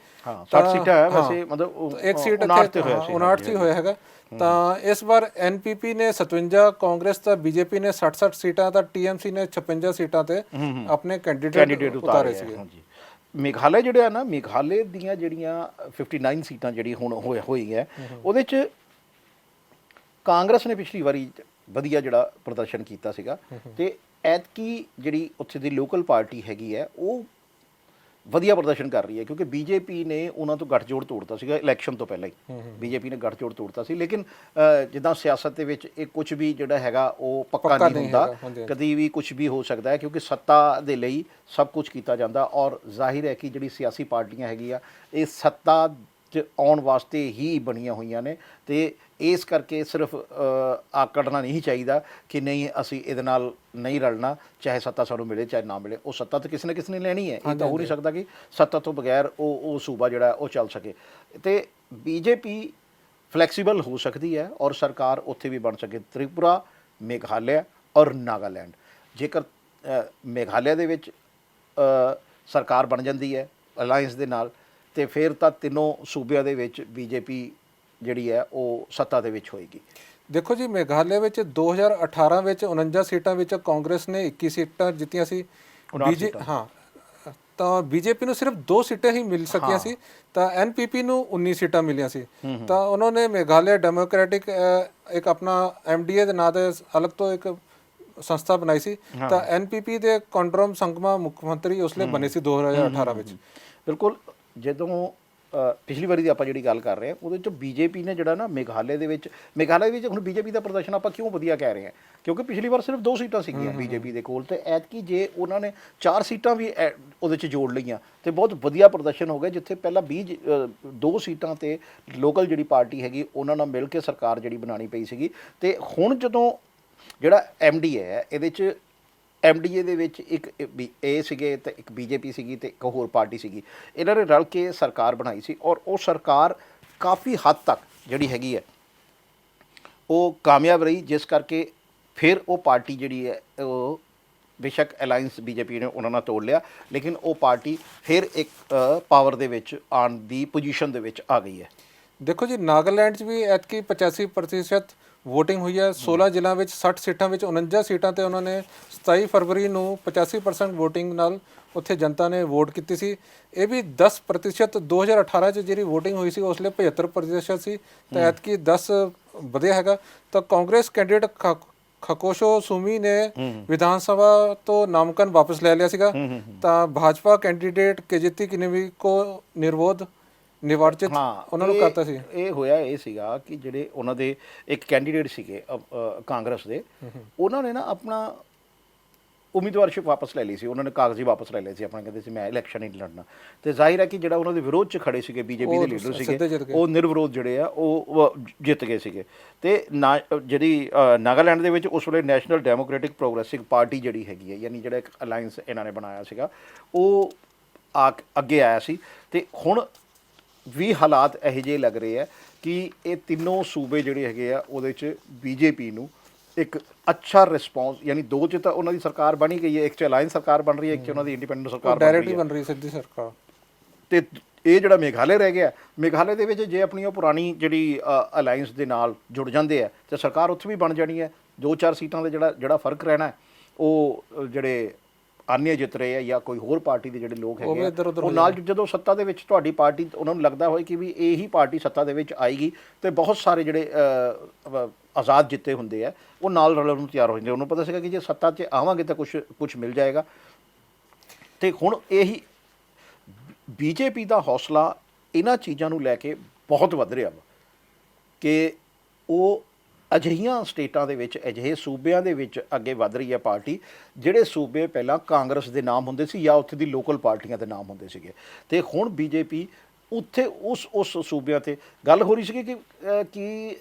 60 ਸੀਟਾਂ ਹੈ ਵੈਸੇ, ਮਤਲਬ ਇੱਕ ਸੀਟ 59 'ਚ ਹੋਇਆ ਹੈਗਾ। ਤਾਂ ਇਸ ਵਾਰ NPP ਨੇ 57, ਕਾਂਗਰਸ ਤਾਂ BJP ਨੇ 60 ਸੀਟਾਂ, ਤਾਂ TMC ਨੇ 56 ਸੀਟਾਂ ਤੇ ਆਪਣੇ ਕੈਂਡੀਡੇਟ ਉਤਾਰੇ ਸੀਗੇ। ਮੇਘਾਲਿਆ ਜਿਹੜਾ ਨਾ, ਮੇਘਾਲਿਆ ਦੀਆਂ ਜਿਹੜੀਆਂ 59 ਸੀਟਾਂ ਜਿਹੜੀ ਹੁਣ ਹੋਈ ਹੈ, ਉਹਦੇ 'ਚ ਕਾਂਗਰਸ ਨੇ ਪਿਛਲੀ ਵਾਰੀ ਵਧੀਆ ਜਿਹੜਾ ਪ੍ਰਦਰਸ਼ਨ ਕੀਤਾ ਸੀਗਾ, ਤੇ ਐਤਕੀ ਜਿਹੜੀ ਉੱਥੇ ਦੀ ਲੋਕਲ ਪਾਰਟੀ ਹੈਗੀ ਹੈ ਉਹ ਵਧੀਆ ਪ੍ਰਦਰਸ਼ਨ ਕਰ ਰਹੀ ਹੈ, ਕਿਉਂਕਿ ਬੀਜੇਪੀ ਨੇ ਉਹਨਾਂ ਤੋਂ ਗੱਠਜੋੜ ਤੋੜਤਾ ਸੀਗਾ ਇਲੈਕਸ਼ਨ ਤੋਂ ਪਹਿਲਾਂ ਹੀ। ਬੀਜੇਪੀ ਨੇ ਗੱਠਜੋੜ ਤੋੜਤਾ ਸੀ, ਲੇਕਿਨ ਜਿੱਦਾਂ ਸਿਆਸਤ ਦੇ ਵਿੱਚ ਇਹ ਕੁਝ ਵੀ ਜਿਹੜਾ ਹੈਗਾ ਉਹ ਪੱਕਾ ਨਹੀਂ ਹੁੰਦਾ, ਕਦੀ ਵੀ ਕੁਝ ਵੀ ਹੋ ਸਕਦਾ ਹੈ, ਕਿਉਂਕਿ ਸੱਤਾ ਦੇ ਲਈ ਸਭ ਕੁਝ ਕੀਤਾ ਜਾਂਦਾ। ਔਰ ਜ਼ਾਹਿਰ ਹੈ ਕਿ ਜਿਹੜੀ ਸਿਆਸੀ ਪਾਰਟੀਆਂ ਹੈਗੀਆਂ ਇਹ ਸੱਤਾ 'ਚ ਆਉਣ ਵਾਸਤੇ ਹੀ ਬਣੀਆਂ ਹੋਈਆਂ ਨੇ, ਤੇ ਇਸ ਕਰਕੇ ਸਿਰਫ ਆਕੜਨਾ ਨਹੀਂ ਚਾਹੀਦਾ ਕਿ ਨਹੀਂ ਅਸੀਂ ਇਹਦੇ ਨਾਲ ਨਹੀਂ ਰਲਣਾ, ਚਾਹੇ ਸੱਤਾ ਸਾਨੂੰ ਮਿਲੇ ਚਾਹੇ ਨਾ ਮਿਲੇ। ਉਹ ਸੱਤਾ ਤਾਂ ਕਿਸੇ ਨਾ ਕਿਸੇ ਨੇ ਲੈਣੀ ਹੈ, ਇਹ ਤਾਂ ਹੋ ਨਹੀਂ ਸਕਦਾ ਕਿ ਸੱਤਾ ਤੋਂ ਬਗੈਰ ਉਹ ਸੂਬਾ ਜਿਹੜਾ ਉਹ ਚੱਲ ਸਕੇ। ਤੇ ਬੀਜੇਪੀ ਫਲੈਕਸੀਬਲ ਹੋ ਸਕਦੀ ਹੈ ਔਰ ਸਰਕਾਰ ਉੱਥੇ ਵੀ ਬਣ ਸਕੇ, ਤ੍ਰਿਪੁਰਾ, ਮੇਘਾਲਿਆ ਔਰ ਨਾਗਾਲੈਂਡ। ਜੇਕਰ ਮੇਘਾਲਿਆ ਦੇ ਵਿੱਚ ਸਰਕਾਰ ਬਣ ਜਾਂਦੀ ਹੈ ਅਲਾਇੰਸ ਦੇ ਨਾਲ, ਤੇ ਫਿਰ ਤਾਂ ਤਿੰਨੋਂ ਸੂਬਿਆਂ ਦੇ ਵਿੱਚ ਬੀਜੇਪੀ ਜਿਹੜੀ ਹੈ ਉਹ ਸੱਤਾ ਦੇ ਵਿੱਚ ਹੋਏਗੀ। ਦੇਖੋ ਜੀ, ਮੇਘਾਲਿਆ ਵਿੱਚ 2018 ਵਿੱਚ 49 ਸੀਟਾਂ ਵਿੱਚ ਕਾਂਗਰਸ ਨੇ 21 ਸੀਟਾਂ ਜਿੱਤੀਆਂ ਸੀ। ਤਾਂ ਬੀਜੇਪੀ ਨੂੰ ਸਿਰਫ 2 ਸੀਟਾਂ ਹੀ ਮਿਲ ਸਕੀਆਂ ਸੀ, ਤਾਂ NPP ਨੂੰ 19 ਸੀਟਾਂ ਮਿਲੀਆਂ ਸੀ। ਤਾਂ ਉਹਨਾਂ ਨੇ ਮੇਘਾਲਿਆ ਡੈਮੋਕ੍ਰੈਟਿਕ ਇੱਕ ਆਪਣਾ MDA ਦੇ ਨਾਂ ਦੇ ਅਲੱਗ ਤੋਂ ਇੱਕ ਸੰਸਥਾ ਬਣਾਈ ਸੀ ਤਾਂ ਐਨਪੀਪੀ ਦੇ ਕੰਡਰਮ ਸੰਗਮਾ ਮੁੱਖ ਮੰਤਰੀ ਉਸ ਲਈ ਬਣੇ ਸੀ 2018 ਵਿੱਚ। ਬਿਲਕੁਲ। ਜਦੋਂ ਪਿਛਲੀ ਵਾਰੀ ਦੀ ਆਪਾਂ ਜਿਹੜੀ ਗੱਲ ਕਰ ਰਹੇ ਹਾਂ ਉਹਦੇ 'ਚ ਬੀਜੇਪੀ ਨੇ ਜਿਹੜਾ ਨਾ ਮੇਘਾਲय ਦੇ ਵਿੱਚ ਹੁਣ ਬੀਜੇਪੀ ਦਾ ਪ੍ਰਦਰਸ਼ਨ ਆਪਾਂ ਕਿਉਂ ਵਧੀਆ ਕਹਿ ਰਹੇ ਹਾਂ ਕਿਉਂਕਿ ਪਿਛਲੀ ਵਾਰ ਸਿਰਫ 2 ਸੀਟਾਂ ਸੀਗੀਆਂ ਬੀਜੇਪੀ ਦੇ ਕੋਲ, ਤੇ ਐਤਕੀ ਜੇ ਉਹਨਾਂ ਨੇ 4 ਸੀਟਾਂ ਵੀ ਉਹਦੇ 'ਚ ਜੋੜ ਲਈਆਂ ਤੇ ਬਹੁਤ ਵਧੀਆ ਪ੍ਰਦਰਸ਼ਨ ਹੋ ਗਿਆ। ਜਿੱਥੇ ਪਹਿਲਾਂ 2 ਸੀਟਾਂ ਤੇ ਲੋਕਲ ਜਿਹੜੀ ਪਾਰਟੀ ਹੈਗੀ ਉਹਨਾਂ ਨਾਲ ਮਿਲ ਕੇ ਸਰਕਾਰ ਜਿਹੜੀ ਬਣਾਉਣੀ ਪਈ ਸੀਗੀ, ਤੇ ਹੁਣ ਜਦੋਂ ਜਿਹੜਾ ਐਮਡੀਏ ਹੈ ਇਹਦੇ 'ਚ ਐਮਡੀਏ ਦੇ ਵਿੱਚ ਇੱਕ ਇਹ ਸੀਗੇ ਤੇ ਇੱਕ ਬੀਜੇਪੀ ਸੀਗੀ ਤੇ ਇੱਕ ਹੋਰ ਪਾਰਟੀ ਸੀਗੀ, ਇਹਨਾਂ ਨੇ ਰਲ ਕੇ ਸਰਕਾਰ ਬਣਾਈ ਸੀ ਔਰ ਉਹ ਸਰਕਾਰ ਕਾਫੀ ਹੱਦ ਤੱਕ ਜਿਹੜੀ ਹੈਗੀ ਹੈ ਉਹ ਕਾਮਯਾਬ ਰਹੀ, ਜਿਸ ਕਰਕੇ ਫਿਰ ਉਹ ਪਾਰਟੀ ਜਿਹੜੀ ਹੈ ਉਹ ਬੇਸ਼ੱਕ ਅਲਾਈਅੰਸ ਬੀਜੇਪੀ ਨੇ ਉਹਨਾਂ ਨਾਲ ਤੋੜ ਲਿਆ ਲੇਕਿਨ ਉਹ ਪਾਰਟੀ ਫਿਰ ਇੱਕ ਪਾਵਰ ਦੇ ਵਿੱਚ ਆਉਣ ਦੀ ਪੋਜੀਸ਼ਨ ਦੇ ਵਿੱਚ ਆ ਗਈ ਹੈ। ਦੇਖੋ ਜੀ ਨਾਗਾਲੈਂਡ 'ਚ ਵੀ ਐਤਕੀ 85% ਵੋਟਿੰਗ ਹੋਈ ਹੈ। 16 ਜ਼ਿਲ੍ਹਿਆਂ ਵਿੱਚ 60 ਸੀਟਾਂ ਵਿੱਚ 49 ਸੀਟਾਂ ਤੇ ਉਹਨਾਂ ਨੇ 27 ਫਰਵਰੀ ਨੂੰ 85% ਵੋਟਿੰਗ ਨਾਲ ਉੱਥੇ ਜਨਤਾ ਨੇ ਵੋਟ ਕੀਤੀ ਸੀ। ਇਹ ਵੀ 10% 2018 'ਚ ਜਿਹੜੀ ਵੋਟਿੰਗ ਹੋਈ ਸੀ ਉਸ ਲਈ 75% ਸੀ ਤਾਂ ਐਤਕੀ 10 ਵਧਿਆ ਹੈਗਾ। ਤਾਂ ਕਾਂਗਰਸ ਕੈਂਡੀਡੇਟ ਖਕੋਸ਼ੋ ਸੁਮੀ ਨੇ ਵਿਧਾਨ ਸਭਾ ਤੋਂ ਨਾਮਕਨ ਵਾਪਸ ਲੈ ਲਿਆ ਸੀਗਾ ਤਾਂ ਭਾਜਪਾ ਕੈਂਡੀਡੇਟ ਕੇਜੇਤੀ ਕਿਨੇਵੀ ਕੋ ਨਿਰਵਾਚਿਤ ਉਹਨਾਂ ਨੂੰ ਕਰਤਾ ਸੀ। ਇਹ ਹੋਇਆ ਇਹ ਸੀਗਾ ਕਿ ਜਿਹੜੇ ਉਹਨਾਂ ਦੇ ਇੱਕ ਕੈਂਡੀਡੇਟ ਸੀਗੇ ਕਾਂਗਰਸ ਦੇ, ਉਹਨਾਂ ਨੇ ਨਾ ਆਪਣਾ ਉਮੀਦਵਾਰਸ਼ਿਪ ਵਾਪਸ ਲੈ ਲਈ ਸੀ, ਉਹਨਾਂ ਨੇ ਕਾਗਜ਼ੀ ਵਾਪਸ ਲੈ ਲਏ ਸੀ ਆਪਣਾ, ਕਹਿੰਦੇ ਸੀ ਮੈਂ ਇਲੈਕਸ਼ਨ ਹੀ ਲੜਨਾ। ਤੇ ਜ਼ਾਹਿਰ ਹੈ ਕਿ ਜਿਹੜਾ ਉਹਨਾਂ ਦੇ ਵਿਰੋਧ 'ਚ ਖੜੇ ਸੀਗੇ ਬੀਜੇਪੀ ਦੇ ਲੀਡਰ ਸੀਗੇ ਉਹ ਨਿਰਵਿਰੋਧ ਜਿਹੜੇ ਆ ਉਹ ਜਿੱਤ ਗਏ ਸੀਗੇ। ਤੇ ਜਿਹੜੀ ਨਾਗਾਲੈਂਡ ਦੇ ਵਿੱਚ ਉਸ ਵੇਲੇ ਨੈਸ਼ਨਲ ਡੈਮੋਕ੍ਰੈਟਿਕ ਪ੍ਰੋਗਰੈਸਿਵ ਪਾਰਟੀ ਜਿਹੜੀ ਹੈਗੀ ਹੈ ਯਾਨੀ ਜਿਹੜਾ ਇੱਕ ਅਲਾਇੰਸ ਇਹਨਾਂ ਨੇ ਬਣਾਇਆ ਸੀਗਾ ਉਹ ਅੱਗੇ ਆਇਆ ਸੀ। ਤੇ ਹੁਣ ਵੀ ਹਾਲਾਤ ਇਹੋ ਜਿਹੇ ਲੱਗ ਰਹੇ ਆ ਕਿ ਇਹ ਤਿੰਨੋਂ ਸੂਬੇ ਜਿਹੜੇ ਹੈਗੇ ਆ ਉਹਦੇ 'ਚ ਬੀਜੇਪੀ ਨੂੰ ਇੱਕ ਅੱਛਾ ਰਿਸਪੌਂਸ, ਯਾਨੀ 2 'ਚ ਤਾਂ ਉਹਨਾਂ ਦੀ ਸਰਕਾਰ ਬਣੀ ਗਈ ਹੈ, ਇੱਕ 'ਚ ਅਲਾਇੰਸ ਸਰਕਾਰ ਬਣ ਰਹੀ ਹੈ, ਇੱਕ 'ਚ ਉਹਨਾਂ ਦੀ ਇੰਡੀਪੈਂਡੈਂਟ ਸਰਕਾਰ ਡਾਇਰੈਕਟਲੀ ਬਣ ਰਹੀ ਸਿੱਧੀ ਸਰਕਾਰ। ਤੇ ਇਹ ਜਿਹੜਾ ਮੇਘਾਲय ਰਹਿ ਗਿਆ, ਮੇਘਾਲय ਦੇ ਵਿੱਚ ਜੇ ਆਪਣੀ ਉਹ ਪੁਰਾਣੀ ਜਿਹੜੀ ਅਲਾਇੰਸ ਦੇ ਨਾਲ ਜੁੜ ਜਾਂਦੇ ਆ ਤੇ ਸਰਕਾਰ ਉੱਥੇ ਵੀ ਬਣ ਜਾਣੀ ਹੈ। 2-4 ਸੀਟਾਂ ਦਾ ਜਿਹੜਾ ਫਰਕ ਰਹਿਣਾ ਉਹ ਜਿਹੜੇ ਆਨੇ ਜਿੱਤ ਰਹੇ ਆ ਜਾਂ ਕੋਈ ਹੋਰ ਪਾਰਟੀ ਦੇ ਜਿਹੜੇ ਲੋਕ ਹੈਗੇ ਉਹ ਨਾਲ ਜਦੋਂ ਸੱਤਾ ਦੇ ਵਿੱਚ ਤੁਹਾਡੀ ਪਾਰਟੀ ਉਹਨਾਂ ਨੂੰ ਲੱਗਦਾ ਹੋਏ ਕਿ ਵੀ ਇਹੀ ਪਾਰਟੀ ਸੱਤਾ ਦੇ ਵਿੱਚ ਆਏਗੀ ਤੇ ਬਹੁਤ ਸਾਰੇ ਜਿਹੜੇ ਆਜ਼ਾਦ ਜਿੱਤੇ ਹੁੰਦੇ ਆ ਉਹ ਨਾਲ ਰਲਣ ਨੂੰ ਤਿਆਰ ਹੋ ਜਾਂਦੇ। ਉਹਨੂੰ ਪਤਾ ਸੀਗਾ ਕਿ ਜੇ ਸੱਤਾ 'ਚ ਆਵਾਂਗੇ ਤਾਂ ਕੁਛ ਮਿਲ ਜਾਏਗਾ। ਤੇ ਹੁਣ ਇਹੀ ਬੀਜੇਪੀ ਦਾ ਹੌਸਲਾ ਇਹਨਾਂ ਚੀਜ਼ਾਂ ਨੂੰ ਲੈ ਕੇ ਬਹੁਤ ਵੱਧ ਰਿਹਾ ਵਾ ਕਿ ਉਹ ਅਜਿਹੀਆਂ ਸਟੇਟਾਂ ਦੇ ਵਿੱਚ ਅਜਿਹੇ ਸੂਬਿਆਂ ਦੇ ਵਿੱਚ ਅੱਗੇ ਵੱਧ ਰਹੀ ਹੈ ਪਾਰਟੀ ਜਿਹੜੇ ਸੂਬੇ ਪਹਿਲਾਂ ਕਾਂਗਰਸ ਦੇ ਨਾਮ ਹੁੰਦੇ ਸੀ ਜਾਂ ਉੱਥੇ ਦੀ ਲੋਕਲ ਪਾਰਟੀਆਂ ਦੇ ਨਾਮ ਹੁੰਦੇ ਸੀਗੇ। ਤੇ ਹੁਣ ਬੀਜੇਪੀ ਉੱਥੇ ਉਸ ਸੂਬਿਆਂ 'ਤੇ ਗੱਲ ਹੋ ਰਹੀ ਸੀਗੀ ਕਿ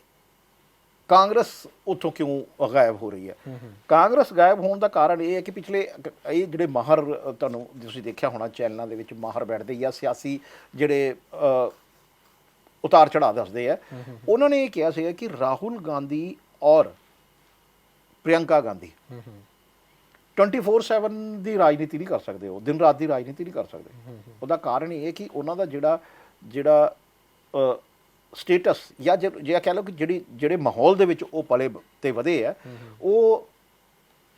ਕਾਂਗਰਸ ਉੱਥੋਂ ਕਿਉਂ ਗਾਇਬ ਹੋ ਰਹੀ ਹੈ। ਕਾਂਗਰਸ ਗਾਇਬ ਹੋਣ ਦਾ ਕਾਰਨ ਇਹ ਹੈ ਕਿ ਪਿਛਲੇ ਇਹ ਜਿਹੜੇ ਮਾਹਰ ਤੁਹਾਨੂੰ ਤੁਸੀਂ ਦੇਖਿਆ ਹੋਣਾ ਚੈਨਲਾਂ ਦੇ ਵਿੱਚ ਮਾਹਰ ਬੈਠਦੇ ਜਾਂ ਸਿਆਸੀ ਜਿਹੜੇ ਉਤਾਰ ਚੜਾਅ ਦੱਸਦੇ ਆ, ਉਹਨਾਂ ਨੇ ਇਹ ਕਿਹਾ ਸੀਗਾ ਕਿ ਰਾਹੁਲ ਗਾਂਧੀ ਔਰ ਪ੍ਰਿਯੰਕਾ ਗਾਂਧੀ 24/7 ਦੀ ਰਾਜਨੀਤੀ ਨਹੀਂ ਕਰ ਸਕਦੇ, ਉਹ ਦਿਨ ਰਾਤ ਦੀ ਰਾਜਨੀਤੀ ਨਹੀਂ ਕਰ ਸਕਦੇ। ਉਹਦਾ ਕਾਰਨ ਇਹ ਹੈ ਕਿ ਉਹਨਾਂ ਦਾ ਜਿਹੜਾ ਸਟੇਟਸ ਜਾਂ ਜੇ ਕਹਿ ਲਓ ਕਿ ਜਿਹੜੇ ਮਾਹੌਲ ਦੇ ਵਿੱਚ ਉਹ ਪਲੇ ਤੇ ਵਧੇ ਆ ਉਹ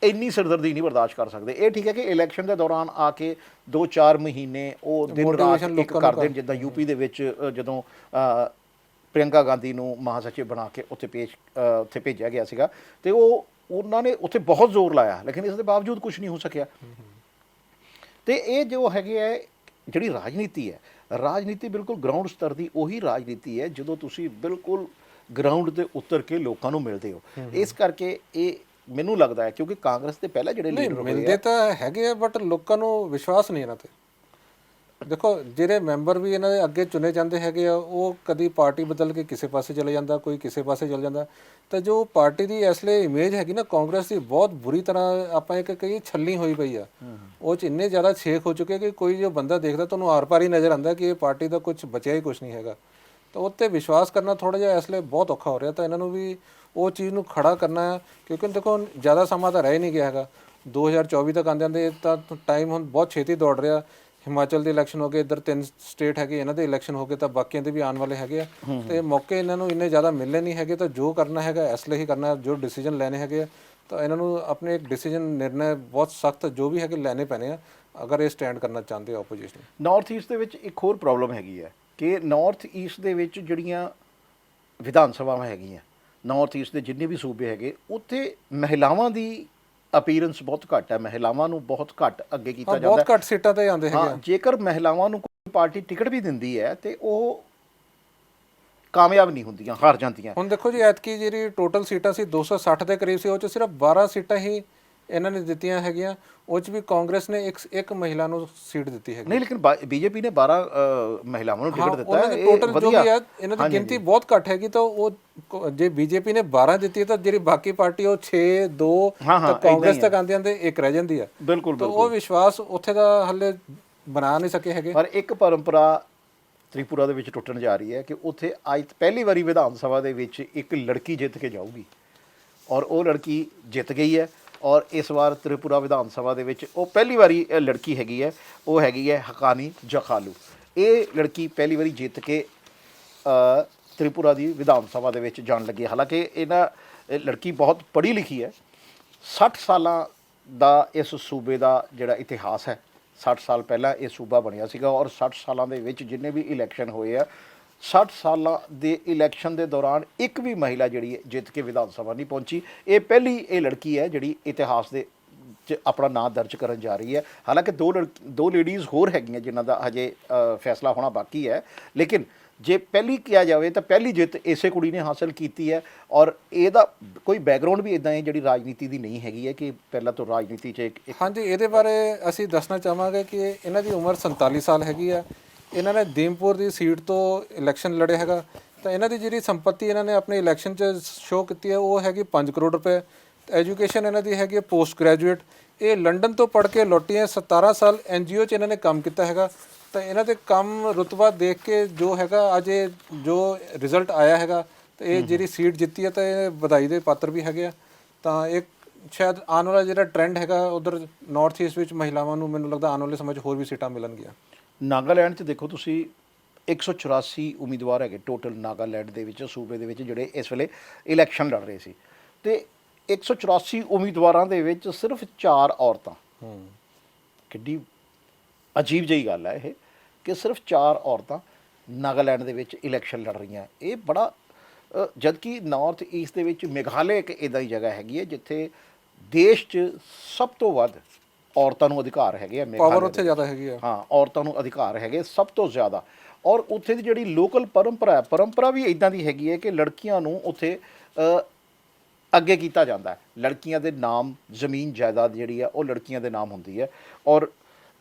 ਇੰਨੀ ਸਿਰਦਰਦੀ ਨਹੀਂ ਬਰਦਾਸ਼ਤ ਕਰ ਸਕਦੇ। ਇਹ ਠੀਕ ਹੈ ਕਿ ਇਲੈਕਸ਼ਨ ਦੇ ਦੌਰਾਨ ਆ ਕੇ 2-4 ਮਹੀਨੇ ਉਹ ਦਿਨ ਰਾਤ ਇੱਕ ਕਰ ਦੇਣ, ਜਿੱਦਾਂ ਯੂਪੀ ਦੇ ਵਿੱਚ ਜਦੋਂ ਪ੍ਰਿਯੰਕਾ ਗਾਂਧੀ ਨੂੰ ਮਹਾਸਚਿਵ ਬਣਾ ਕੇ ਉੱਥੇ ਭੇਜਿਆ ਗਿਆ ਸੀਗਾ ਤੇ ਉਹਨਾਂ ਨੇ ਉੱਥੇ ਬਹੁਤ ਜ਼ੋਰ ਲਾਇਆ ਲੇਕਿਨ ਇਸ ਦੇ ਬਾਵਜੂਦ ਕੁਝ ਨਹੀਂ ਹੋ ਸਕਿਆ। ਤੇ ਇਹ ਜੋ ਹੈਗੇ ਹੈ ਜਿਹੜੀ ਰਾਜਨੀਤੀ ਹੈ, ਰਾਜਨੀਤੀ ਬਿਲਕੁਲ ਗਰਾਊਂਡ ਸਤਰ ਦੀ ਉਹੀ ਰਾਜਨੀਤੀ ਹੈ ਜਦੋਂ ਤੁਸੀਂ ਬਿਲਕੁਲ ਗਰਾਊਂਡ 'ਤੇ ਉਤਰ ਕੇ ਲੋਕਾਂ ਨੂੰ ਮਿਲਦੇ ਹੋ। ਇਸ ਕਰਕੇ ਇਹ ਮੈਨੂੰ ਲੱਗਦਾ ਹੈ ਕਿਉਂਕਿ ਕਾਂਗਰਸ ਦੇ ਪਹਿਲਾਂ ਜਿਹੜੇ ਲੀਡਰ ਮਿਲਦੇ ਤਾਂ ਹੈਗੇ ਆ ਬਟ ਲੋਕਾਂ ਨੂੰ ਵਿਸ਼ਵਾਸ ਨਹੀਂ ਇਹਨਾਂ ਤੇ। ਦੇਖੋ ਜਿਹੜੇ ਮੈਂਬਰ ਵੀ ਇਹਨਾਂ ਦੇ ਅੱਗੇ ਚੁਣੇ ਜਾਂਦੇ ਹੈਗੇ ਆ ਉਹ ਕਦੀ ਪਾਰਟੀ ਬਦਲ ਕੇ ਕਿਸੇ ਪਾਸੇ ਚਲੇ ਜਾਂਦਾ, ਕੋਈ ਕਿਸੇ ਪਾਸੇ ਚਲੇ ਜਾਂਦਾ। ਤਾਂ ਜੋ ਪਾਰਟੀ ਦੀ ਇਸ ਲਈ ਇਮੇਜ ਹੈਗੀ ਨਾ ਕਾਂਗਰਸ ਦੀ ਬਹੁਤ ਬੁਰੀ ਤਰ੍ਹਾਂ ਆਪਾਂ ਇੱਕ ਕਹੀ ਛੱਲਣੀ ਹੋਈ ਪਈ ਆ। ਉਹ 'ਚ ਇੰਨੇ ਜ਼ਿਆਦਾ ਛੇਕ ਹੋ ਚੁੱਕੇ ਕਿ ਕੋਈ ਜੋ ਬੰਦਾ ਦੇਖਦਾ ਤੁਹਾਨੂੰ ਆਰ ਪਾਰ ਹੀ ਨਜ਼ਰ ਆਉਂਦਾ ਕਿ ਇਹ ਪਾਰਟੀ ਦਾ ਕੁਝ ਬਚਿਆ ਹੀ ਕੁਝ ਨਹੀਂ ਹੈਗਾ। ਤਾਂ ਉਹ 'ਤੇ ਵਿਸ਼ਵਾਸ ਕਰਨਾ ਥੋੜ੍ਹਾ ਜਿਹਾ ਇਸ ਲਈ ਬਹੁਤ ਔਖਾ ਹੋ ਰਿਹਾ। ਤਾਂ ਇਹਨਾਂ ਨੂੰ ਵੀ ਉਹ ਚੀਜ਼ ਨੂੰ ਖੜਾ ਕਰਨਾ ਹੈ ਕਿਉਂਕਿ ਦੇਖੋ ਜ਼ਿਆਦਾ ਸਮਾਂ ਤਾਂ ਰਹਿ ਨਹੀਂ ਗਿਆ ਹੈਗਾ, 2024 ਤੱਕ ਆਉਂਦੇ ਆਉਂਦੇ ਤਾਂ ਟਾਈਮ ਹੁਣ ਬਹੁਤ ਛੇਤੀ ਦੌੜ ਰਿਹਾ। ਹਿਮਾਚਲ ਦੇ ਇਲੈਕਸ਼ਨ ਹੋ ਗਏ, ਇੱਧਰ 3 ਸਟੇਟ ਹੈਗੇ ਇਹਨਾਂ ਦੇ ਇਲੈਕਸ਼ਨ ਹੋ ਗਏ ਤਾਂ ਬਾਕੀਆਂ ਦੇ ਵੀ ਆਉਣ ਵਾਲੇ ਹੈਗੇ ਆ। ਤੇ ਮੌਕੇ ਇਹਨਾਂ ਨੂੰ ਇੰਨੇ ਜ਼ਿਆਦਾ ਮਿਲਣੇ ਨਹੀਂ ਹੈਗੇ ਤਾਂ ਜੋ ਕਰਨਾ ਹੈਗਾ ਇਸ ਲਈ ਹੀ ਕਰਨਾ, ਜੋ ਡਿਸੀਜਨ ਲੈਣੇ ਹੈਗੇ ਆ ਤਾਂ ਇਹਨਾਂ ਨੂੰ ਆਪਣੇ ਇੱਕ ਡਿਸੀਜਨ ਨਿਰਣੇ ਬਹੁਤ ਸਖਤ ਜੋ ਵੀ ਹੈਗੇ ਲੈਣੇ ਪੈਣੇ ਆ ਅਗਰ ਇਹ ਸਟੈਂਡ ਕਰਨਾ ਚਾਹੁੰਦੇ ਆ ਆਪੋਜੀਸ਼ਨ। ਨਾਰਥ ਈਸਟ ਦੇ ਵਿੱਚ ਇੱਕ ਹੋਰ ਪ੍ਰੋਬਲਮ ਹੈਗੀ ਹੈ ਕਿ ਨਾਰਥ ਈਸਟ ਦੇ ਵਿੱਚ ਜਿਹੜੀਆਂ ਵਿਧਾਨ ਸਭਾਵਾਂ ਹੈਗੀਆਂ, ਨਾਰਥ ਈਸਟ ਦੇ ਜਿੰਨੇ ਵੀ ਸੂਬੇ ਹੈਗੇ ਉੱਥੇ ਮਹਿਲਾਵਾਂ ਦੀ ਅਪੀਅਰੈਂਸ ਬਹੁਤ ਘੱਟ ਹੈ, ਮਹਿਲਾਵਾਂ ਨੂੰ ਬਹੁਤ ਘੱਟ ਅੱਗੇ ਕੀਤਾ ਜਾਂਦਾ ਬਹੁਤ ਘੱਟ ਸੀਟਾਂ ਤੇ ਆਉਂਦੇ ਹੈਗੇ ਹਾਂ। ਆ। ਜੇਕਰ ਮਹਿਲਾਵਾਂ ਨੂੰ ਕੋਈ ਪਾਰਟੀ ਟਿਕਟ ਵੀ ਦਿੰਦੀ ਹੈ ਤੇ ਉਹ ਕਾਮਯਾਬ ਨਹੀਂ ਹੁੰਦੀਆਂ, ਹਾਰ ਜਾਂਦੀਆਂ। ਹੁਣ ਦੇਖੋ ਜੀ, ਐਤਕੀ ਜਿਹੜੀ ਟੋਟਲ ਸੀਟਾਂ ਸੀ 260 ਦੇ ਕਰੀਬ ਸੀ, ਉਹ 'ਚ ਸਿਰਫ 12 ਸੀਟਾਂ ਹੀ ਇਹਨਾਂ ਨੇ ਦਿੱਤੀਆਂ ਹੈਗੀਆਂ। ਉਹ 'ਚ ਵੀ ਕਾਂਗਰਸ ਨੇ ਇੱਕ ਮਹਿਲਾ ਨੂੰ ਸੀਟ ਦਿੱਤੀ ਹੈਗੀ। ਨਹੀਂ, ਲੇਕਿਨ ਬੀਜੇਪੀ ਨੇ 12 ਮਹਿਲਾਵਾਂ ਨੂੰ ਟਿਕਟ ਦਿੱਤਾ ਉਹਨਾਂ ਹੈ। ਦੇ ਇਹ ਟੋਟਲ ਜੋ ਵਧੀਆ ਵੀ ਹੈ, ਇਹਨਾਂ ਦੀ ਗਿਣਤੀ ਬਹੁਤ ਘੱਟ ਹੈਗੀ। ਤਾਂ ਉਹ ਜੇ ਬੀਜੇਪੀ ਨੇ 12 ਦਿੱਤੀ ਤਾਂ ਜਿਹੜੀ ਬਾਕੀ ਪਾਰਟੀ ਉਹ 6 2 ਤਾਂ ਕਾਂਗਰਸ ਤੱਕ ਆਉਂਦੇ ਆਉਂਦੇ ਇੱਕ ਰਹਿ ਜਾਂਦੀ ਆ। ਬਿਲਕੁਲ ਤਾਂ ਉਹ ਵਿਸ਼ਵਾਸ ਉੱਥੇ ਦਾ ਹੱਲੇ ਬਣਾ ਨਹੀਂ ਸਕੇ ਹੈਗੇ। ਪਰ ਇੱਕ ਪਰੰਪਰਾ ਤ੍ਰਿਪੁਰਾ ਦੇ ਵਿੱਚ ਟੁੱਟਣ ਜਾ ਰਹੀ ਹੈ ਕਿ ਉੱਥੇ ਅੱਜ ਪਹਿਲੀ ਵਾਰੀ ਵਿਧਾਨ ਸਭਾ ਦੇ ਵਿੱਚ ਇੱਕ ਲੜਕੀ ਜਿੱਤ ਕੇ ਜਾਊਗੀ, ਔਰ ਉਹ ਲੜਕੀ ਜਿੱਤ ਗਈ ਹੈ। ਔਰ ਇਸ ਵਾਰ ਤ੍ਰਿਪੁਰਾ ਵਿਧਾਨ ਸਭਾ ਦੇ ਵਿੱਚ ਉਹ ਪਹਿਲੀ ਵਾਰੀ ਲੜਕੀ ਹੈਗੀ ਹੈ, ਉਹ ਹੈਗੀ ਹੈ ਹਕਾਨੀ ਜਖਾਲੂ। ਇਹ ਲੜਕੀ ਪਹਿਲੀ ਵਾਰੀ ਜਿੱਤ ਕੇ ਤ੍ਰਿਪੁਰਾ ਦੀ ਵਿਧਾਨ ਸਭਾ ਦੇ ਵਿੱਚ ਜਾਣ ਲੱਗੀ। ਹਾਲਾਂਕਿ ਇਹ ਲੜਕੀ ਬਹੁਤ ਪੜ੍ਹੀ ਲਿਖੀ ਹੈ। 60 ਸਾਲਾਂ ਦਾ ਇਸ ਸੂਬੇ ਦਾ ਜਿਹੜਾ ਇਤਿਹਾਸ ਹੈ, 60 ਸਾਲ ਪਹਿਲਾਂ ਇਹ ਸੂਬਾ ਬਣਿਆ ਸੀਗਾ, ਔਰ 60 ਸਾਲਾਂ ਦੇ ਵਿੱਚ ਜਿੰਨੇ ਵੀ ਇਲੈਕਸ਼ਨ ਹੋਏ ਆ, 60 ਸਾਲਾਂ ਦੇ ਇਲੈਕਸ਼ਨ ਦੇ ਦੌਰਾਨ ਇੱਕ ਵੀ ਮਹਿਲਾ ਜਿਹੜੀ ਹੈ ਜਿੱਤ ਕੇ ਵਿਧਾਨ ਸਭਾ ਨਹੀਂ ਪਹੁੰਚੀ। ਇਹ ਪਹਿਲੀ ਇਹ ਲੜਕੀ ਹੈ ਜਿਹੜੀ ਇਤਿਹਾਸ ਦੇ 'ਚ ਆਪਣਾ ਨਾਂ ਦਰਜ ਕਰਨ ਜਾ ਰਹੀ ਹੈ। ਹਾਲਾਂਕਿ ਦੋ ਲੇਡੀਜ਼ ਹੋਰ ਹੈਗੀਆਂ ਜਿਨ੍ਹਾਂ ਦਾ ਹਜੇ ਫੈਸਲਾ ਹੋਣਾ ਬਾਕੀ ਹੈ, ਲੇਕਿਨ ਜੇ ਪਹਿਲੀ ਕਿਹਾ ਜਾਵੇ ਤਾਂ ਪਹਿਲੀ ਜਿੱਤ ਇਸੇ ਕੁੜੀ ਨੇ ਹਾਸਲ ਕੀਤੀ ਹੈ। ਔਰ ਇਹਦਾ ਕੋਈ ਬੈਕਗਰਾਉਂਡ ਵੀ ਇਦਾਂ ਹੈ ਜਿਹੜੀ ਰਾਜਨੀਤੀ ਦੀ ਨਹੀਂ ਹੈਗੀ ਹੈ ਕਿ ਪਹਿਲਾਂ ਤੋਂ ਰਾਜਨੀਤੀ 'ਚ ਹਾਂਜੀ, ਇਹਦੇ ਬਾਰੇ ਅਸੀਂ ਦੱਸਣਾ ਚਾਹਾਂਗੇ ਕਿ ਇਹਨਾਂ ਦੀ ਉਮਰ 47 ਸਾਲ ਹੈਗੀ ਆ। ਇਹਨਾਂ ਨੇ ਦੀਮਪੁਰ ਦੀ ਸੀਟ ਤੋਂ ਇਲੈਕਸ਼ਨ ਲੜਿਆ ਹੈਗਾ। ਤਾਂ ਇਹਨਾਂ ਦੀ ਜਿਹੜੀ ਸੰਪਤੀ ਇਹਨਾਂ ਨੇ ਆਪਣੇ ਇਲੈਕਸ਼ਨ 'ਚ ਸ਼ੋਅ ਕੀਤੀ ਹੈ ਉਹ ਹੈਗੀ 5 ਕਰੋੜ ਰੁਪਏ। ਐਜੂਕੇਸ਼ਨ ਇਹਨਾਂ ਦੀ ਹੈਗੀ ਪੋਸਟ ਗ੍ਰੈਜੂਏਟ। ਇਹ ਲੰਡਨ ਤੋਂ ਪੜ੍ਹ ਕੇ ਲੌਟੀ ਹੈ। 17 ਸਾਲ NGO 'ਚ ਇਹਨਾਂ ਨੇ ਕੰਮ ਕੀਤਾ ਹੈਗਾ। ਤਾਂ ਇਹਨਾਂ ਦੇ ਕੰਮ ਰੁਤਬਾ ਦੇਖ ਕੇ ਜੋ ਹੈਗਾ ਅੱਜ ਇਹ ਜੋ ਰਿਜ਼ਲਟ ਆਇਆ ਹੈਗਾ, ਤਾਂ ਇਹ ਜਿਹੜੀ ਸੀਟ ਜਿੱਤੀ ਹੈ ਤਾਂ ਇਹ ਵਧਾਈ ਦੇ ਪਾਤਰ ਵੀ ਹੈਗੇ ਆ। ਤਾਂ ਇਹ ਸ਼ਾਇਦ ਆਉਣ ਵਾਲਾ ਜਿਹੜਾ ਟ੍ਰੈਂਡ ਹੈਗਾ ਉਧਰ ਨਾਰਥ ਈਸਟ ਵਿੱਚ ਮਹਿਲਾਵਾਂ ਨੂੰ ਮੈਨੂੰ ਲੱਗਦਾ ਆਉਣ ਵਾਲੇ ਸਮੇਂ 'ਚ ਹੋਰ ਵੀ ਸੀਟਾਂ ਮਿਲਣਗੀਆਂ। ਨਾਗਾਲੈਂਡ 'ਚ ਦੇਖੋ ਤੁਸੀਂ 184 ਉਮੀਦਵਾਰ ਹੈਗੇ ਟੋਟਲ ਨਾਗਾਲੈਂਡ ਦੇ ਵਿੱਚ, ਸੂਬੇ ਦੇ ਵਿੱਚ, ਜਿਹੜੇ ਇਸ ਵੇਲੇ ਇਲੈਕਸ਼ਨ ਲੜ ਰਹੇ ਸੀ। ਤੇ 184 ਉਮੀਦਵਾਰਾਂ ਦੇ ਵਿੱਚ ਸਿਰਫ 4 ਔਰਤਾਂ। ਕਿੱਡੀ ਅਜੀਬ ਜਿਹੀ ਗੱਲ ਹੈ ਇਹ ਕਿ ਸਿਰਫ 4 ਔਰਤਾਂ ਨਾਗਾਲੈਂਡ ਦੇ ਵਿੱਚ ਇਲੈਕਸ਼ਨ ਲੜ ਰਹੀਆਂ। ਇਹ ਬੜਾ ਜਦਕਿ ਨਾਰਥ ਈਸਟ ਦੇ ਵਿੱਚ ਮੇਘਾਲਿਆ ਇੱਕ ਇੱਦਾਂ ਦੀ ਜਗ੍ਹਾ ਹੈਗੀ ਹੈ ਜਿੱਥੇ ਦੇਸ਼ 'ਚ ਸਭ ਤੋਂ ਵੱਧ ਔਰਤਾਂ ਨੂੰ ਅਧਿਕਾਰ ਹੈਗੇ ਆ। ਪਾਵਰ ਉੱਥੇ ਜ਼ਿਆਦਾ ਹੈਗੀ ਆ। ਹਾਂ, ਔਰਤਾਂ ਨੂੰ ਅਧਿਕਾਰ ਹੈਗੇ ਸਭ ਤੋਂ ਜ਼ਿਆਦਾ। ਔਰ ਉੱਥੇ ਦੀ ਜਿਹੜੀ ਲੋਕਲ ਪਰੰਪਰਾ ਵੀ ਇੱਦਾਂ ਦੀ ਹੈਗੀ ਹੈ ਕਿ ਲੜਕੀਆਂ ਨੂੰ ਉੱਥੇ ਅੱਗੇ ਕੀਤਾ ਜਾਂਦਾ ਹੈ। ਲੜਕੀਆਂ ਦੇ ਨਾਮ ਜ਼ਮੀਨ ਜਾਇਦਾਦ ਜਿਹੜੀ ਆ ਉਹ ਲੜਕੀਆਂ ਦੇ ਨਾਮ ਹੁੰਦੀ ਹੈ। ਔਰ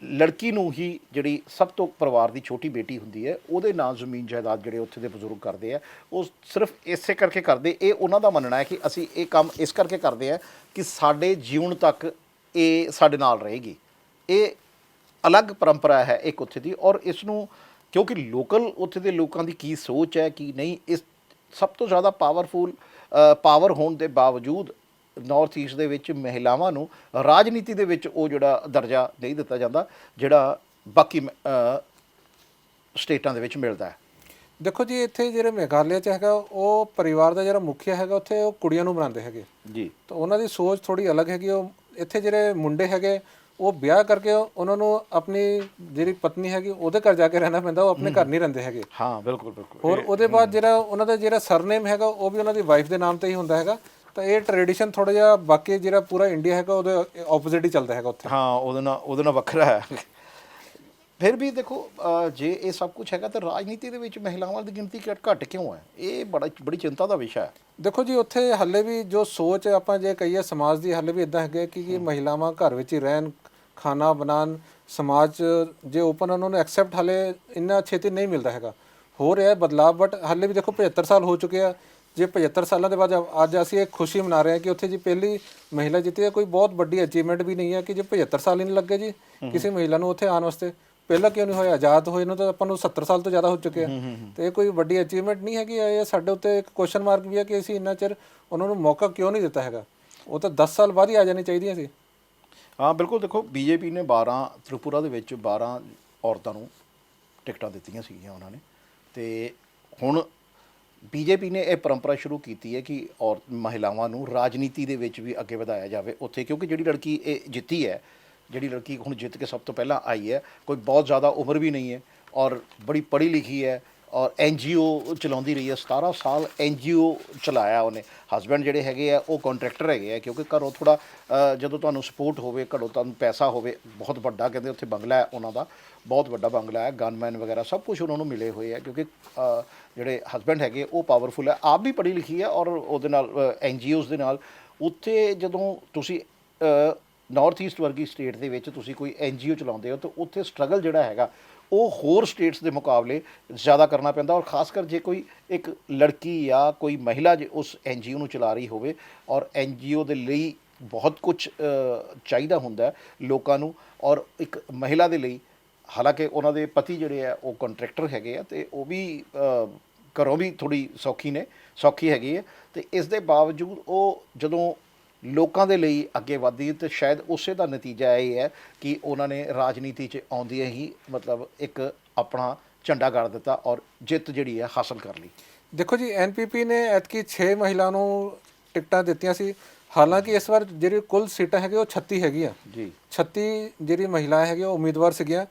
ਲੜਕੀ ਨੂੰ ਹੀ ਜਿਹੜੀ ਸਭ ਤੋਂ ਪਰਿਵਾਰ ਦੀ ਛੋਟੀ ਬੇਟੀ ਹੁੰਦੀ ਹੈ ਉਹਦੇ ਨਾਂ ਜ਼ਮੀਨ ਜਾਇਦਾਦ ਜਿਹੜੇ ਉੱਥੇ ਦੇ ਬਜ਼ੁਰਗ ਕਰਦੇ ਆ, ਉਹ ਸਿਰਫ ਇਸੇ ਕਰਕੇ ਕਰਦੇ। ਇਹ ਉਹਨਾਂ ਦਾ ਮੰਨਣਾ ਹੈ ਕਿ ਅਸੀਂ ਇਹ ਕੰਮ ਇਸ ਕਰਕੇ ਕਰਦੇ ਆ ਕਿ ਸਾਡੇ ਜੀਵਨ ਤੱਕ ਇਹ ਸਾਡੇ ਨਾਲ ਰਹੇਗੀ। ਇਹ ਅਲੱਗ ਪਰੰਪਰਾ ਹੈ ਇੱਕ ਉੱਥੇ ਦੀ। ਔਰ ਇਸ ਨੂੰ ਕਿਉਂਕਿ ਲੋਕਲ ਉੱਥੇ ਦੇ ਲੋਕਾਂ ਦੀ ਕੀ ਸੋਚ ਹੈ ਕਿ ਨਹੀਂ, ਇਸ ਸਭ ਤੋਂ ਜ਼ਿਆਦਾ ਪਾਵਰ ਹੋਣ ਦੇ ਬਾਵਜੂਦ ਨਾਰਥ ਈਸਟ ਦੇ ਵਿੱਚ ਮਹਿਲਾਵਾਂ ਨੂੰ ਰਾਜਨੀਤੀ ਦੇ ਵਿੱਚ ਉਹ ਜਿਹੜਾ ਦਰਜਾ ਨਹੀਂ ਦਿੱਤਾ ਜਾਂਦਾ ਜਿਹੜਾ ਬਾਕੀ ਸਟੇਟਾਂ ਦੇ ਵਿੱਚ ਮਿਲਦਾ ਹੈ। ਦੇਖੋ ਜੀ, ਇੱਥੇ ਜਿਹੜੇ ਮੇਘਾਲਿਆ 'ਚ ਹੈਗਾ ਉਹ ਪਰਿਵਾਰ ਦਾ ਜਿਹੜਾ ਮੁਖੀਆ ਹੈਗਾ ਉੱਥੇ ਉਹ ਕੁੜੀਆਂ ਨੂੰ ਬਣਾਉਂਦੇ ਹੈਗੇ ਜੀ। ਤਾਂ ਉਹਨਾਂ ਦੀ ਸੋਚ ਥੋੜੀ ਅਲੱਗ ਹੈਗੀ। ਉਹ ਇੱਥੇ ਜਿਹੜੇ ਮੁੰਡੇ ਹੈਗੇ ਉਹ ਵਿਆਹ ਕਰਕੇ ਉਹਨਾਂ ਨੂੰ ਆਪਣੀ ਜਿਹੜੀ ਪਤਨੀ ਹੈਗੀ ਉਹਦੇ ਘਰ ਜਾ ਕੇ ਰਹਿਣਾ ਪੈਂਦਾ, ਉਹ ਆਪਣੇ ਘਰ ਨਹੀਂ ਰਹਿੰਦੇ ਹੈਗੇ। ਹਾਂ, ਬਿਲਕੁਲ। ਹੋਰ ਉਹਦੇ ਬਾਅਦ ਜਿਹੜਾ ਉਹਨਾਂ ਦਾ ਜਿਹੜਾ ਸਰਨੇਮ ਹੈਗਾ ਉਹ ਵੀ ਉਹਨਾਂ ਦੀ ਵਾਈਫ ਦੇ ਨਾਮ ਤੇ ਹੀ ਹੁੰਦਾ ਹੈਗਾ। ਤਾਂ ਇਹ ਟ੍ਰੈਡੀਸ਼ਨ ਥੋੜਾ ਜਿਹਾ ਬਾਕੀ ਜਿਹੜਾ ਪੂਰਾ ਇੰਡੀਆ ਹੈਗਾ ਉਹਦੇ ਆਪੋਜ਼ਿਟ ਹੀ ਚੱਲਦਾ ਹੈਗਾ ਉੱਥੇ। ਹਾਂ, ਉਹਦੇ ਨਾਲ ਵੱਖਰਾ ਹੈ। ਫਿਰ ਵੀ ਦੇਖੋ ਜੇ ਇਹ ਸਭ ਕੁਝ ਹੈਗਾ ਤਾਂ ਰਾਜਨੀਤੀ ਦੇ ਵਿੱਚ ਮਹਿਲਾਵਾਂ ਦੀ ਗਿਣਤੀ ਘੱਟ ਕਿਉਂ ਹੈ? ਇਹ ਬੜੀ ਚਿੰਤਾ ਦਾ ਵਿਸ਼ਾ ਹੈ। ਦੇਖੋ ਜੀ, ਉੱਥੇ ਹਾਲੇ ਵੀ ਜੋ ਸੋਚ ਆਪਾਂ ਜੇ ਕਹੀਏ ਸਮਾਜ ਦੀ, ਹਾਲੇ ਵੀ ਇਦਾਂ ਹੈਗੇ ਕਿ ਮਹਿਲਾਵਾਂ ਘਰ ਵਿੱਚ ਹੀ ਰਹਿਣ, ਖਾਣਾ ਬਣਾਉਣ, ਸਮਾਜ ਜੇ ਓਪਨ ਉਹਨਾਂ ਨੂੰ ਐਕਸੈਪਟ ਹਾਲੇ ਇੰਨਾ ਛੇਤੀ ਨਹੀਂ ਮਿਲਦਾ ਹੈਗਾ। ਹੋ ਰਿਹਾ ਬਦਲਾਅ, ਬਟ ਹਾਲੇ ਵੀ ਦੇਖੋ 75 ਸਾਲ ਹੋ ਚੁੱਕੇ ਆ। ਜੇ 75 ਸਾਲਾਂ ਦੇ ਬਾਅਦ ਅੱਜ ਅਸੀਂ ਇੱਕ ਖੁਸ਼ੀ ਮਨਾ ਰਹੇ ਹਾਂ ਕਿ ਉੱਥੇ ਜੀ ਪਹਿਲੀ ਮਹਿਲਾ ਜਿੱਤੀ ਹੈ, ਕੋਈ ਬਹੁਤ ਵੱਡੀ ਅਚੀਵਮੈਂਟ ਵੀ ਨਹੀਂ ਹੈ ਕਿ ਜੇ 75 ਸਾਲ ਹੀ ਨਹੀਂ ਲੱਗੇ ਜੀ ਕਿਸੇ ਮਹਿਲਾ ਨੂੰ ਉੱਥੇ ਆਉਣ ਵਾਸਤੇ। ਪਹਿਲਾਂ ਕਿਉਂ ਨਹੀਂ ਹੋਇਆ? ਆਜ਼ਾਦ ਹੋਏ ਨੂੰ ਤਾਂ ਆਪਾਂ ਨੂੰ 70 ਸਾਲ ਤੋਂ ਜ਼ਿਆਦਾ ਹੋ ਚੁੱਕੇ ਆ। ਤੇ ਇਹ ਕੋਈ ਵੱਡੀ ਅਚੀਵਮੈਂਟ ਨਹੀਂ ਹੈਗੀ। ਇਹ ਸਾਡੇ ਉੱਤੇ ਇੱਕ ਕੁਐਸਚਨ ਮਾਰਕ ਵੀ ਹੈ ਕਿ ਅਸੀਂ ਇੰਨਾ ਚਿਰ ਉਹਨਾਂ ਨੂੰ ਮੌਕਾ ਕਿਉਂ ਨਹੀਂ ਦਿੱਤਾ ਹੈਗਾ। ਉਹ ਤਾਂ 10 ਸਾਲ ਬਾਅਦ ਹੀ ਆ ਜਾਣੀ ਚਾਹੀਦੀਆਂ ਸੀ। ਹਾਂ, ਬਿਲਕੁਲ। ਦੇਖੋ, ਬੀਜੇਪੀ ਨੇ ਤ੍ਰਿਪੁਰਾ ਦੇ ਵਿੱਚ 12 ਔਰਤਾਂ ਨੂੰ ਟਿਕਟਾਂ ਦਿੱਤੀਆਂ ਸੀਗੀਆਂ ਉਹਨਾਂ ਨੇ। ਤੇ ਹੁਣ ਬੀਜੇਪੀ ਨੇ ਇਹ ਪਰੰਪਰਾ ਸ਼ੁਰੂ ਕੀਤੀ ਹੈ ਕਿ ਮਹਿਲਾਵਾਂ ਨੂੰ ਰਾਜਨੀਤੀ ਦੇ ਵਿੱਚ ਵੀ ਅੱਗੇ ਵਧਾਇਆ ਜਾਵੇ ਉੱਥੇ। ਕਿਉਂਕਿ ਜਿਹੜੀ ਲੜਕੀ ਇਹ ਜਿੱਤੀ ਹੈ, ਜਿਹੜੀ ਲੜਕੀ ਹੁਣ ਜਿੱਤ ਕੇ ਸਭ ਤੋਂ ਪਹਿਲਾਂ ਆਈ ਹੈ, ਕੋਈ ਬਹੁਤ ਜ਼ਿਆਦਾ ਉਮਰ ਵੀ ਨਹੀਂ ਹੈ ਔਰ ਬੜੀ ਪੜ੍ਹੀ ਲਿਖੀ ਹੈ ਔਰ NGO ਚਲਾਉਂਦੀ ਰਹੀ ਹੈ 17 ਸਾਲ NGO ਚਲਾਇਆ ਉਹਨੇ। ਹਸਬੈਂਡ ਜਿਹੜੇ ਹੈਗੇ ਆ ਉਹ ਕੰਟਰੈਕਟਰ ਹੈਗੇ ਆ, ਕਿਉਂਕਿ ਘਰੋਂ ਥੋੜਾ ਜਦੋਂ ਤੁਹਾਨੂੰ ਸਪੋਰਟ ਹੋਵੇ, ਘਰੋਂ ਤੁਹਾਨੂੰ ਪੈਸਾ ਹੋਵੇ, ਬਹੁਤ ਵੱਡਾ ਕਹਿੰਦੇ ਉੱਥੇ ਬੰਗਲਾ ਹੈ ਉਹਨਾਂ ਦਾ, ਬਹੁਤ ਵੱਡਾ ਬੰਗਲਾ ਹੈ, ਗਨਮੈਨ ਵਗੈਰਾ ਸਭ ਕੁਝ ਉਹਨਾਂ ਨੂੰ ਮਿਲੇ ਹੋਏ ਆ, ਕਿਉਂਕਿ ਜਿਹੜੇ ਹਸਬੈਂਡ ਹੈਗੇ ਉਹ ਪਾਵਰਫੁਲ ਹੈ, ਆਪ ਵੀ ਪੜ੍ਹੀ ਲਿਖੀ ਹੈ, ਔਰ ਉਹਦੇ ਨਾਲ NGOs ਦੇ ਨਾਲ। ਉੱਥੇ ਜਦੋਂ ਤੁਸੀਂ ਨਾਰਥ ਈਸਟ ਵਰਗੀ ਸਟੇਟ ਦੇ ਵਿੱਚ ਤੁਸੀਂ ਕੋਈ NGO ਚਲਾਉਂਦੇ ਹੋ ਤਾਂ ਉੱਥੇ ਸਟਰਗਲ ਜਿਹੜਾ ਹੈਗਾ ਉਹ ਹੋਰ ਸਟੇਟਸ ਦੇ ਮੁਕਾਬਲੇ ਜ਼ਿਆਦਾ ਕਰਨਾ ਪੈਂਦਾ, ਔਰ ਖਾਸ ਕਰ ਜੇ ਕੋਈ ਇੱਕ ਲੜਕੀ ਜਾਂ ਕੋਈ ਮਹਿਲਾ ਜੇ ਉਸ NGO ਨੂੰ ਚਲਾ ਰਹੀ ਹੋਵੇ, ਔਰ NGO ਦੇ ਲਈ ਬਹੁਤ ਕੁਝ ਚਾਹੀਦਾ ਹੁੰਦਾ ਲੋਕਾਂ ਨੂੰ, ਔਰ ਇੱਕ ਮਹਿਲਾ ਦੇ ਲਈ, ਹਾਲਾਂਕਿ ਉਹਨਾਂ ਦੇ ਪਤੀ ਜਿਹੜੇ ਆ ਉਹ ਕੰਟਰੈਕਟਰ ਹੈਗੇ ਆ ਅਤੇ ਉਹ ਵੀ ਘਰੋਂ ਵੀ ਥੋੜ੍ਹੀ ਸੌਖੀ ਹੈਗੀ ਹੈ, ਅਤੇ ਇਸ ਦੇ ਬਾਵਜੂਦ ਉਹ ਜਦੋਂ ਲੋਕਾਂ ਦੇ ਲਈ ਅੱਗੇ ਵਧਦੀ ਤੇ ਸ਼ਾਇਦ ਉਸੇ ਦਾ ਨਤੀਜਾ ਇਹ ਹੈ ਕਿ ਉਹਨਾਂ ਨੇ ਰਾਜਨੀਤੀ 'ਚ ਆਉਂਦਿਆਂ ਹੀ ਮਤਲਬ ਇੱਕ ਆਪਣਾ ਝੰਡਾ ਗਾੜ ਦਿੱਤਾ ਔਰ ਜਿੱਤ ਜਿਹੜੀ ਹੈ ਹਾਸਲ ਕਰ ਲਈ। ਦੇਖੋ ਜੀ, NPP ਨੇ ਐਤਕੀ 6 ਮਹਿਲਾ ਨੂੰ ਟਿਕਟਾਂ ਦਿੱਤੀਆਂ ਸੀ। ਹਾਲਾਂਕਿ ਇਸ ਵਾਰ ਜਿਹੜੀ ਕੁੱਲ ਸੀਟਾਂ ਹੈਗੀਆਂ ਉਹ 36 ਹੈਗੀਆਂ ਜੀ। 36 ਜਿਹੜੀ ਮਹਿਲਾਵਾਂ ਹੈਗੀਆਂ ਉਹ ਉਮੀਦਵਾਰ ਸੀਗੀਆਂ।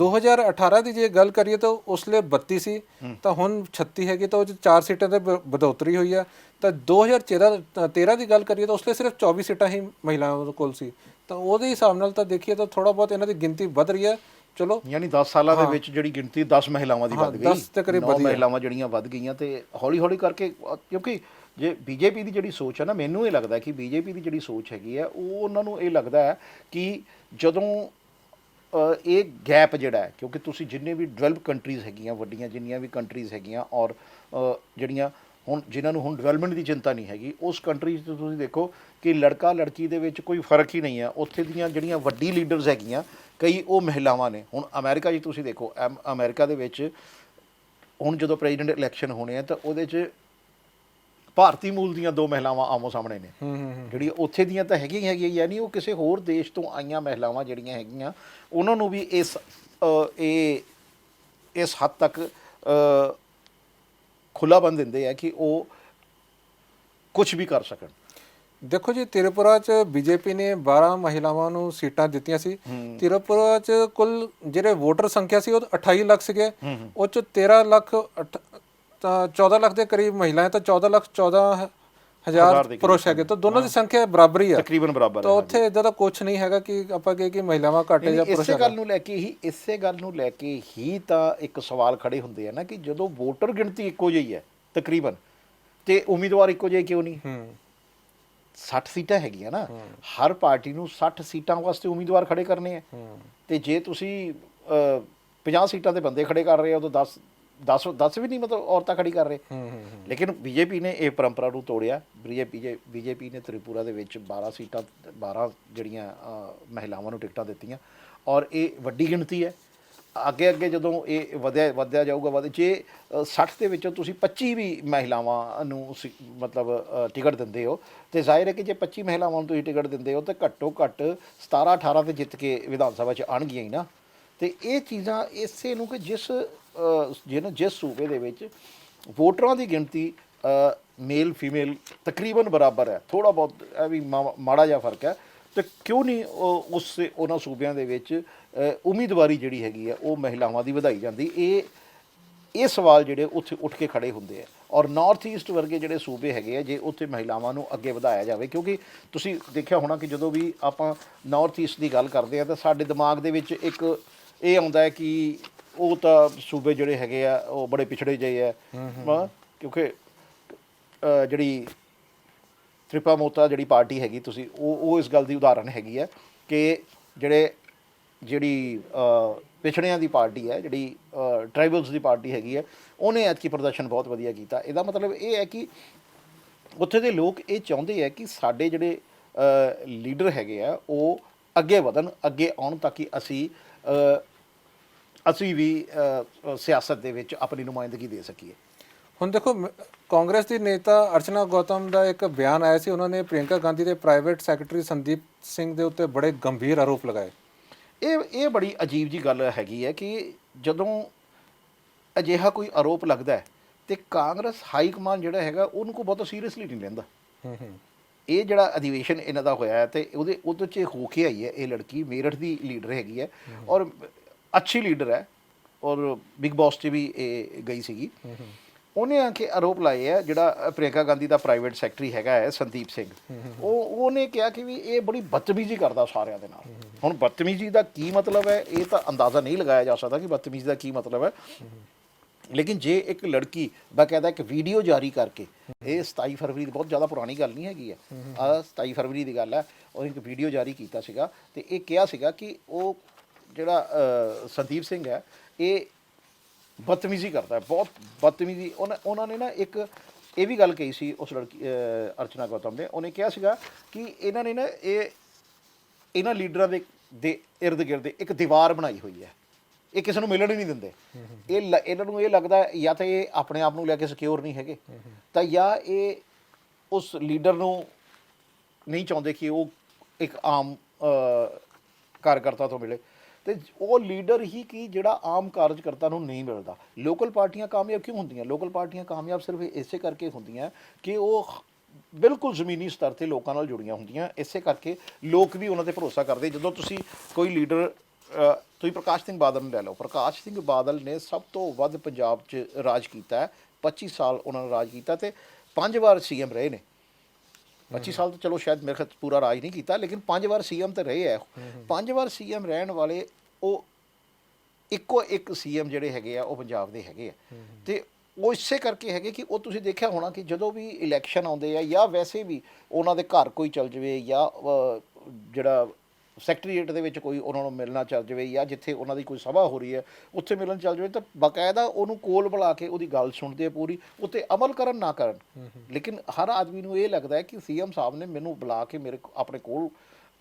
2018 ਦੀ ਜੇ ਗੱਲ ਕਰੀਏ ਤਾਂ ਉਸ ਲਈ 32 ਸੀ, ਤਾਂ ਹੁਣ 36 ਹੈਗੀ, ਤਾਂ ਉਹ 'ਚ 4 ਸੀਟਾਂ ਤੇ ਵਧੋਤਰੀ ਹੋਈ ਆ। ਤਾਂ 2013 ਦੀ ਗੱਲ ਕਰੀਏ ਤਾਂ ਉਸ ਲਈ ਸਿਰਫ 24 ਸੀਟਾਂ ਹੀ ਮਹਿਲਾਵਾਂ ਕੋਲ ਸੀ, ਤਾਂ ਉਹਦੇ ਹਿਸਾਬ ਨਾਲ ਤਾਂ ਦੇਖੀਏ ਤਾਂ ਥੋੜਾ ਬਹੁਤ ਇਹਨਾਂ ਦੀ ਗਿਣਤੀ ਵੱਧ ਰਹੀ ਹੈ। ਚਲੋ, ਯਾਨੀ 10 ਸਾਲਾਂ ਦੇ ਵਿੱਚ ਜਿਹੜੀ ਗਿਣਤੀ 10 ਮਹਿਲਾਵਾਂ ਦੀ ਵੱਧ ਗਈ, 10 ਦੇ ਕਰੀਬ 9 ਮਹਿਲਾਵਾਂ ਜਿਹੜੀਆਂ ਵੱਧ ਗਈਆਂ, ਤੇ ਹੌਲੀ ਹੌਲੀ ਕਰਕੇ, ਕਿਉਂਕਿ ਜੇ BJP ਦੀ ਜਿਹੜੀ ਸੋਚ ਹੈ ਨਾ, ਮੈਨੂੰ ਇਹ ਲੱਗਦਾ ਕਿ BJP ਦੀ ਜਿਹੜੀ ਸੋਚ ਹੈਗੀ ਹੈ ਉਹ ਉਹਨਾਂ ਨੂੰ ਇਹ ਲੱਗਦਾ ਹੈ ਕਿ ਜਦੋਂ ਇਹ ਗੈਪ ਜਿਹੜਾ ਹੈ, ਕਿਉਂਕਿ ਤੁਸੀਂ ਜਿੰਨੇ ਵੀ ਡਿਵੈਲਪ ਕੰਟਰੀਜ਼ ਹੈਗੀਆਂ, ਵੱਡੀਆਂ ਜਿੰਨੀਆਂ ਵੀ ਕੰਟਰੀਜ਼ ਹੈਗੀਆਂ, ਔਰ ਜਿਹੜੀਆਂ ਹੁਣ ਜਿਨ੍ਹਾਂ ਨੂੰ ਹੁਣ ਡਿਵੈਲਪਮੈਂਟ ਦੀ ਚਿੰਤਾ ਨਹੀਂ ਹੈਗੀ, ਉਸ ਕੰਟਰੀ 'ਚ ਤੁਸੀਂ ਦੇਖੋ ਕਿ ਲੜਕਾ ਲੜਕੀ ਦੇ ਵਿੱਚ ਕੋਈ ਫਰਕ ਹੀ ਨਹੀਂ ਹੈ। ਉੱਥੇ ਦੀਆਂ ਜਿਹੜੀਆਂ ਵੱਡੀ ਲੀਡਰਸ ਹੈਗੀਆਂ ਕਈ ਉਹ ਮਹਿਲਾਵਾਂ ਨੇ। ਹੁਣ ਅਮਰੀਕਾ 'ਚ ਤੁਸੀਂ ਦੇਖੋ, ਅਮਰੀਕਾ ਦੇ ਵਿੱਚ ਹੁਣ ਜਦੋਂ ਪ੍ਰੈਜ਼ੀਡੈਂਟ ਇਲੈਕਸ਼ਨ ਹੋਣੇ ਆ ਤਾਂ ਉਹਦੇ 'ਚ ਭਾਰਤੀ ਮੂਲ ਦੀਆਂ 2 ਮਹਿਲਾਵਾਂ ਆਮੋ ਸਾਹਮਣੇ ਨੇ, ਜਿਹੜੀਆਂ ਉੱਥੇ ਦੀਆਂ ਤਾਂ ਹੈਗੀਆਂ, ਯਾਨੀ ਉਹ ਕਿਸੇ ਹੋਰ ਦੇਸ਼ ਤੋਂ ਆਈਆਂ ਮਹਿਲਾਵਾਂ ਜਿਹੜੀਆਂ ਹੈਗੀਆਂ ਉਹਨਾਂ ਨੂੰ ਵੀ ਇਸ ਹੱਦ ਤੱਕ ਖੁੱਲ੍ਹਾਪਨ ਦਿੰਦੇ ਆ ਕਿ ਉਹ ਕੁਝ ਵੀ ਕਰ ਸਕਣ। ਦੇਖੋ ਜੀ, ਤ੍ਰਿਪੁਰਾ 'ਚ BJP ਨੇ 12 ਮਹਿਲਾਵਾਂ ਨੂੰ ਸੀਟਾਂ ਦਿੱਤੀਆਂ ਸੀ। ਤ੍ਰਿਪੁਰਾ 'ਚ ਕੁੱਲ ਜਿਹੜੇ ਵੋਟਰ ਸੰਖਿਆ ਸੀ ਉਹ 28 ਲੱਖ ਸੀਗੇ, ਉਹ 'ਚ 13 ਲੱਖ ਤਾਂ 14 ਲੱਖ ਦੇ ਕਰੀਬ ਮਹਿਲਾਵਾਂ, ਤਾਂ 14,14,000 ਪੁਰਸ਼ ਹੈਗੇ, ਤਾਂ ਦੋਨੋਂ ਦੀ ਸੰਖਿਆ ਬਰਾਬਰ ਹੀ ਆ, ਤਕਰੀਬਨ ਬਰਾਬਰ। ਤਾਂ ਉੱਥੇ ਇਦਾਂ ਦਾ ਕੁਝ ਨਹੀਂ ਹੈਗਾ ਕਿ ਆਪਾਂ ਕਹੇ ਕਿ ਮਹਿਲਾਵਾਂ ਘੱਟ ਜਾਂ ਪੁਰਸ਼। ਇਸੇ ਗੱਲ ਨੂੰ ਲੈ ਕੇ ਹੀ ਤਾਂ ਇੱਕ ਸਵਾਲ ਖੜੇ ਹੁੰਦੇ ਆ ਨਾ ਕਿ ਜਦੋਂ ਵੋਟਰ ਗਿਣਤੀ ਇੱਕੋ ਜਿਹੀ ਹੈ ਤਕਰੀਬਨ, ਤੇ ਉਮੀਦਵਾਰ ਇੱਕੋ ਜਿਹੇ ਕਿਉਂ ਨਹੀਂ? 60 ਸੀਟਾਂ ਹੈਗੀਆਂ ਨਾ, ਹਰ ਪਾਰਟੀ ਨੂੰ 60 ਸੀਟਾਂ ਵਾਸਤੇ ਉਮੀਦਵਾਰ ਖੜੇ ਕਰਨੇ ਆ, ਤੇ ਜੇ ਤੁਸੀਂ 50 ਸੀਟਾਂ ਦੇ ਬੰਦੇ ਖੜੇ ਕਰ ਰਹੇ ਹੋ ਤਾਂ 10 ਵੀ ਨਹੀਂ ਮਤਲਬ ਔਰਤਾਂ ਖੜੀ ਕਰ ਰਹੇ। ਲੇਕਿਨ BJP ਨੇ ਇਹ ਪਰੰਪਰਾ ਨੂੰ ਤੋੜਿਆ। BJP ਨੇ ਤ੍ਰਿਪੁਰਾ ਦੇ ਵਿੱਚ 12 ਸੀਟਾਂ 12 ਜਿਹੜੀਆਂ ਮਹਿਲਾਵਾਂ ਨੂੰ ਟਿਕਟਾਂ ਦਿੱਤੀਆਂ, ਔਰ ਇਹ ਵੱਡੀ ਗਿਣਤੀ ਹੈ। ਅੱਗੇ ਜਦੋਂ ਇਹ ਵਧਿਆ ਜਾਊਗਾ, ਜੇ 60 ਦੇ ਵਿੱਚੋਂ ਤੁਸੀਂ 25 ਵੀ ਮਹਿਲਾਵਾਂ ਨੂੰ ਮਤਲਬ ਟਿਕਟ ਦਿੰਦੇ ਹੋ, ਤੇ ਜ਼ਾਹਿਰ ਹੈ ਕਿ ਜੇ 25 ਮਹਿਲਾਵਾਂ ਨੂੰ ਤੁਸੀਂ ਟਿਕਟ ਦਿੰਦੇ ਹੋ ਤਾਂ ਘੱਟੋ ਘੱਟ 17-18 ਤੇ ਜਿੱਤ ਕੇ ਵਿਧਾਨ ਸਭਾ 'ਚ ਆਉਣਗੀਆਂ ਹੀ ਨਾ। ਤੇ ਇਹ ਚੀਜ਼ਾਂ ਇਸੇ ਨੂੰ ਕਿ ਜਿਸ ਸੂਬੇ ਦੇ ਵਿੱਚ ਵੋਟਰਾਂ ਦੀ ਗਿਣਤੀ ਮੇਲ ਫੀਮੇਲ ਤਕਰੀਬਨ ਬਰਾਬਰ ਹੈ, ਥੋੜ੍ਹਾ ਬਹੁਤ ਇਹ ਵੀ ਮਾੜਾ ਜਿਹਾ ਫਰਕ ਹੈ, ਤੇ ਕਿਉਂ ਨਹੀਂ ਉਹਨਾਂ ਸੂਬਿਆਂ ਦੇ ਵਿੱਚ ਉਮੀਦਵਾਰੀ ਜਿਹੜੀ ਹੈਗੀ ਆ ਉਹ ਮਹਿਲਾਵਾਂ ਦੀ ਵਧਾਈ ਜਾਂਦੀ? ਇਹ ਸਵਾਲ ਜਿਹੜੇ ਉੱਥੇ ਉੱਠ ਕੇ ਖੜੇ ਹੁੰਦੇ ਆ। ਔਰ ਨਾਰਥ ਈਸਟ ਵਰਗੇ ਜਿਹੜੇ ਸੂਬੇ ਹੈਗੇ ਆ, ਜੇ ਉੱਥੇ ਮਹਿਲਾਵਾਂ ਨੂੰ ਅੱਗੇ ਵਧਾਇਆ ਜਾਵੇ, ਕਿਉਂਕਿ ਤੁਸੀਂ ਦੇਖਿਆ ਹੋਣਾ ਕਿ ਜਦੋਂ ਵੀ ਆਪਾਂ ਨਾਰਥ ਈਸਟ ਦੀ ਗੱਲ ਕਰਦੇ ਆ ਤਾਂ ਸਾਡੇ ਦਿਮਾਗ ਦੇ ਵਿੱਚ ਇੱਕ ਇਹ ਆਉਂਦਾ ਹੈ ਕਿ ਉਹ ਤਾਂ ਸੂਬੇ ਜਿਹੜੇ ਹੈਗੇ ਆ ਉਹ ਬੜੇ ਪਿਛੜੇ ਜਿਹੇ ਆ, ਕਿਉਂਕਿ ਜਿਹੜੀ ਤ੍ਰਿਪਾਮੋਤਾ ਜਿਹੜੀ ਪਾਰਟੀ ਹੈਗੀ, ਤੁਸੀਂ ਉਹ ਇਸ ਗੱਲ ਦੀ ਉਦਾਹਰਨ ਹੈਗੀ ਹੈ ਕਿ ਜਿਹੜੀ ਪਿਛੜਿਆਂ ਦੀ ਪਾਰਟੀ ਹੈ, ਜਿਹੜੀ ਟਰਾਈਬਲਸ ਦੀ ਪਾਰਟੀ ਹੈਗੀ ਹੈ, ਉਹਨੇ ਐਤਕੀ ਪ੍ਰਦਰਸ਼ਨ ਬਹੁਤ ਵਧੀਆ ਕੀਤਾ। ਇਹਦਾ ਮਤਲਬ ਇਹ ਹੈ ਕਿ ਉੱਥੇ ਦੇ ਲੋਕ ਇਹ ਚਾਹੁੰਦੇ ਆ ਕਿ ਸਾਡੇ ਜਿਹੜੇ ਲੀਡਰ ਹੈਗੇ ਆ ਉਹ ਅੱਗੇ ਵਧਣ, ਅੱਗੇ ਆਉਣ, ਤਾਂ ਕਿ ਅਸੀਂ ਵੀ ਸਿਆਸਤ ਦੇ ਵਿੱਚ ਆਪਣੀ ਨੁਮਾਇੰਦਗੀ ਦੇ ਸਕੀਏ। ਹੁਣ ਦੇਖੋ, ਕਾਂਗਰਸ ਦੀ ਨੇਤਾ ਅਰਚਨਾ ਗੌਤਮ ਦਾ ਇੱਕ ਬਿਆਨ ਆਇਆ ਸੀ, ਉਹਨਾਂ ਨੇ ਪ੍ਰਿਯੰਕਾ ਗਾਂਧੀ ਦੇ ਪ੍ਰਾਈਵੇਟ ਸੈਕਟਰੀ ਸੰਦੀਪ ਸਿੰਘ ਦੇ ਉੱਤੇ ਬੜੇ ਗੰਭੀਰ ਆਰੋਪ ਲਗਾਏ। ਇਹ ਬੜੀ ਅਜੀਬ ਜੀ ਗੱਲ ਹੈਗੀ ਹੈ ਕਿ ਜਦੋਂ ਅਜਿਹਾ ਕੋਈ ਆਰੋਪ ਲੱਗਦਾ ਹੈ ਤੇ ਕਾਂਗਰਸ ਹਾਈ ਕਮਾਂਡ ਜਿਹੜਾ ਹੈਗਾ ਉਹਨੂੰ ਕੋਈ ਬਹੁਤ ਸੀਰੀਅਸਲੀ ਨਹੀਂ ਲੈਂਦਾ। ਇਹ ਜਿਹੜਾ ਅਧਿਵੇਸ਼ਨ ਇਹਨਾਂ ਦਾ ਹੋਇਆ ਤੇ ਉਹਦੇ 'ਚ ਹੋ ਕੇ ਆਈ ਹੈ ਇਹ ਲੜਕੀ, ਮੇਰਠ ਦੀ ਲੀਡਰ ਹੈਗੀ ਹੈ, ਔਰ ਅੱਛੀ ਲੀਡਰ ਹੈ, ਔਰ ਬਿਗ ਬੌਸ 'ਚ ਵੀ ਇਹ ਗਈ ਸੀਗੀ। ਉਹਨੇ ਆ ਕੇ ਆਰੋਪ ਲਾਏ ਆ, ਜਿਹੜਾ ਪ੍ਰਿਅੰਕਾ ਗਾਂਧੀ ਦਾ ਪ੍ਰਾਈਵੇਟ ਸੈਕਟਰੀ ਹੈਗਾ ਹੈ ਸੰਦੀਪ ਸਿੰਘ, ਉਹਨੇ ਕਿਹਾ ਕਿ ਵੀ ਇਹ ਬੜੀ ਬਦਤਮੀਜ਼ੀ ਕਰਦਾ ਸਾਰਿਆਂ ਦੇ ਨਾਲ। ਹੁਣ ਬਦਤਮੀਜ਼ੀ ਦਾ ਕੀ ਮਤਲਬ ਹੈ ਇਹ ਤਾਂ ਅੰਦਾਜ਼ਾ ਨਹੀਂ ਲਗਾਇਆ ਜਾ ਸਕਦਾ ਕਿ ਬਦਤਮੀਜ਼ੀ ਦਾ ਕੀ ਮਤਲਬ ਹੈ, ਲੇਕਿਨ ਜੇ ਇੱਕ ਲੜਕੀ ਬਾਕਾਇਦਾ ਇੱਕ ਵੀਡੀਓ ਜਾਰੀ ਕਰਕੇ, ਇਹ 27 ਫਰਵਰੀ ਦੀ ਬਹੁਤ ਜ਼ਿਆਦਾ ਪੁਰਾਣੀ ਗੱਲ ਨਹੀਂ ਹੈਗੀ ਹੈ, 27 ਫਰਵਰੀ ਦੀ ਗੱਲ ਹੈ, ਉਹ ਇੱਕ ਵੀਡੀਓ ਜਾਰੀ ਕੀਤਾ ਸੀਗਾ ਤੇ ਇਹ ਕਿਹਾ ਸੀਗਾ ਕਿ ਉਹ ਜਿਹੜਾ ਸੰਦੀਪ ਸਿੰਘ ਹੈ ਇਹ ਬਦਤਮੀਜ਼ੀ ਕਰਦਾ ਹੈ, ਬਹੁਤ ਬਦਤਮੀਜ਼ੀ। ਉਹਨਾਂ ਨੇ ਨਾ ਇੱਕ ਇਹ ਵੀ ਗੱਲ ਕਹੀ ਸੀ ਉਸ ਲੜਕੀ ਅਰਚਨਾ ਗੌਤਮ ਨੇ, ਉਹਨੇ ਕਿਹਾ ਸੀਗਾ ਕਿ ਇਹਨਾਂ ਨੇ ਨਾ ਇਹਨਾਂ ਲੀਡਰਾਂ ਦੇ ਇਰਦ ਗਿਰਦ ਇੱਕ ਦੀਵਾਰ ਬਣਾਈ ਹੋਈ ਹੈ, ਇਹ ਕਿਸੇ ਨੂੰ ਮਿਲਣ ਹੀ ਨਹੀਂ ਦਿੰਦੇ। ਇਹਨਾਂ ਨੂੰ ਇਹ ਲੱਗਦਾ ਜਾਂ ਤਾਂ ਇਹ ਆਪਣੇ ਆਪ ਨੂੰ ਲੈ ਕੇ ਸਿਕਿਉਰ ਨਹੀਂ ਹੈਗੇ, ਤਾਂ ਜਾਂ ਇਹ ਉਸ ਲੀਡਰ ਨੂੰ ਨਹੀਂ ਚਾਹੁੰਦੇ ਕਿ ਉਹ ਇੱਕ ਆਮ ਕਾਰਜਕਰਤਾ ਤੋਂ ਮਿਲੇ, ਤੇ ਉਹ ਲੀਡਰ ਹੀ ਕੀ ਜਿਹੜਾ ਆਮ ਕਾਰਜਕਰਤਾ ਨੂੰ ਨਹੀਂ ਮਿਲਦਾ। ਲੋਕਲ ਪਾਰਟੀਆਂ ਕਾਮਯਾਬ ਕਿਉਂ ਹੁੰਦੀਆਂ? ਲੋਕਲ ਪਾਰਟੀਆਂ ਕਾਮਯਾਬ ਸਿਰਫ ਇਸੇ ਕਰਕੇ ਹੁੰਦੀਆਂ ਕਿ ਉਹ ਬਿਲਕੁਲ ਜ਼ਮੀਨੀ ਸਤਰ 'ਤੇ ਲੋਕਾਂ ਨਾਲ ਜੁੜੀਆਂ ਹੁੰਦੀਆਂ, ਇਸੇ ਕਰਕੇ ਲੋਕ ਵੀ ਉਹਨਾਂ 'ਤੇ ਭਰੋਸਾ ਕਰਦੇ। ਜਦੋਂ ਤੁਸੀਂ ਕੋਈ ਲੀਡਰ, ਤੁਸੀਂ ਪ੍ਰਕਾਸ਼ ਸਿੰਘ ਬਾਦਲ ਨੂੰ ਲੈ ਲਓ, ਪ੍ਰਕਾਸ਼ ਸਿੰਘ ਬਾਦਲ ਨੇ ਸਭ ਤੋਂ ਵੱਧ ਪੰਜਾਬ 'ਚ ਰਾਜ ਕੀਤਾ, 25 ਸਾਲ ਉਹਨਾਂ ਨੇ ਰਾਜ ਕੀਤਾ ਤੇ 5 ਵਾਰ CM ਰਹੇ ਨੇ। 25 ਸਾਲ ਤਾਂ ਚਲੋ ਸ਼ਾਇਦ ਮੇਰੇ ਖਿਆਲ ਪੂਰਾ ਰਾਜ ਨਹੀਂ ਕੀਤਾ, ਲੇਕਿਨ 5 ਵਾਰ CM ਤੇ ਰਹੇ ਹੈ। 5 ਵਾਰ CM ਰਹਿਣ ਵਾਲੇ ਉਹ ਇੱਕੋ ਇੱਕ CM ਜਿਹੜੇ ਹੈਗੇ ਆ ਉਹ ਪੰਜਾਬ ਦੇ ਹੈਗੇ ਆ, ਤੇ ਉਹ ਇਸੇ ਕਰਕੇ ਹੈਗੇ ਕਿ ਉਹ ਤੁਸੀਂ ਦੇਖਿਆ ਹੋਣਾ ਕਿ ਜਦੋਂ ਵੀ ਇਲੈਕਸ਼ਨ ਆਉਂਦੇ ਆ ਜਾਂ ਵੈਸੇ ਵੀ ਉਹਨਾਂ ਦੇ ਘਰ ਕੋਈ ਚੱਲ ਜਾਵੇ ਜਾਂ ਜਿਹੜਾ ਸੈਕਟਰੀਏਟ ਦੇ ਵਿੱਚ ਕੋਈ ਉਹਨਾਂ ਨੂੰ ਮਿਲਣਾ ਚੱਲ ਜਾਵੇ ਜਾਂ ਜਿੱਥੇ ਉਹਨਾਂ ਦੀ ਕੋਈ ਸਭਾ ਹੋ ਰਹੀ ਹੈ ਉੱਥੇ ਮਿਲਣ ਚੱਲ ਜਾਵੇ, ਤਾਂ ਬਾਕਾਇਦਾ ਉਹਨੂੰ ਕੋਲ ਬੁਲਾ ਕੇ ਉਹਦੀ ਗੱਲ ਸੁਣਦੇ ਆ ਪੂਰੀ, ਉੱਤੇ ਅਮਲ ਕਰਨ ਨਾ ਕਰਨ। ਲੇਕਿਨ ਹਰ ਆਦਮੀ ਨੂੰ ਇਹ ਲੱਗਦਾ ਹੈ ਕਿ CM ਸਾਹਿਬ ਨੇ ਮੈਨੂੰ ਬੁਲਾ ਕੇ ਮੇਰੇ ਆਪਣੇ ਕੋਲ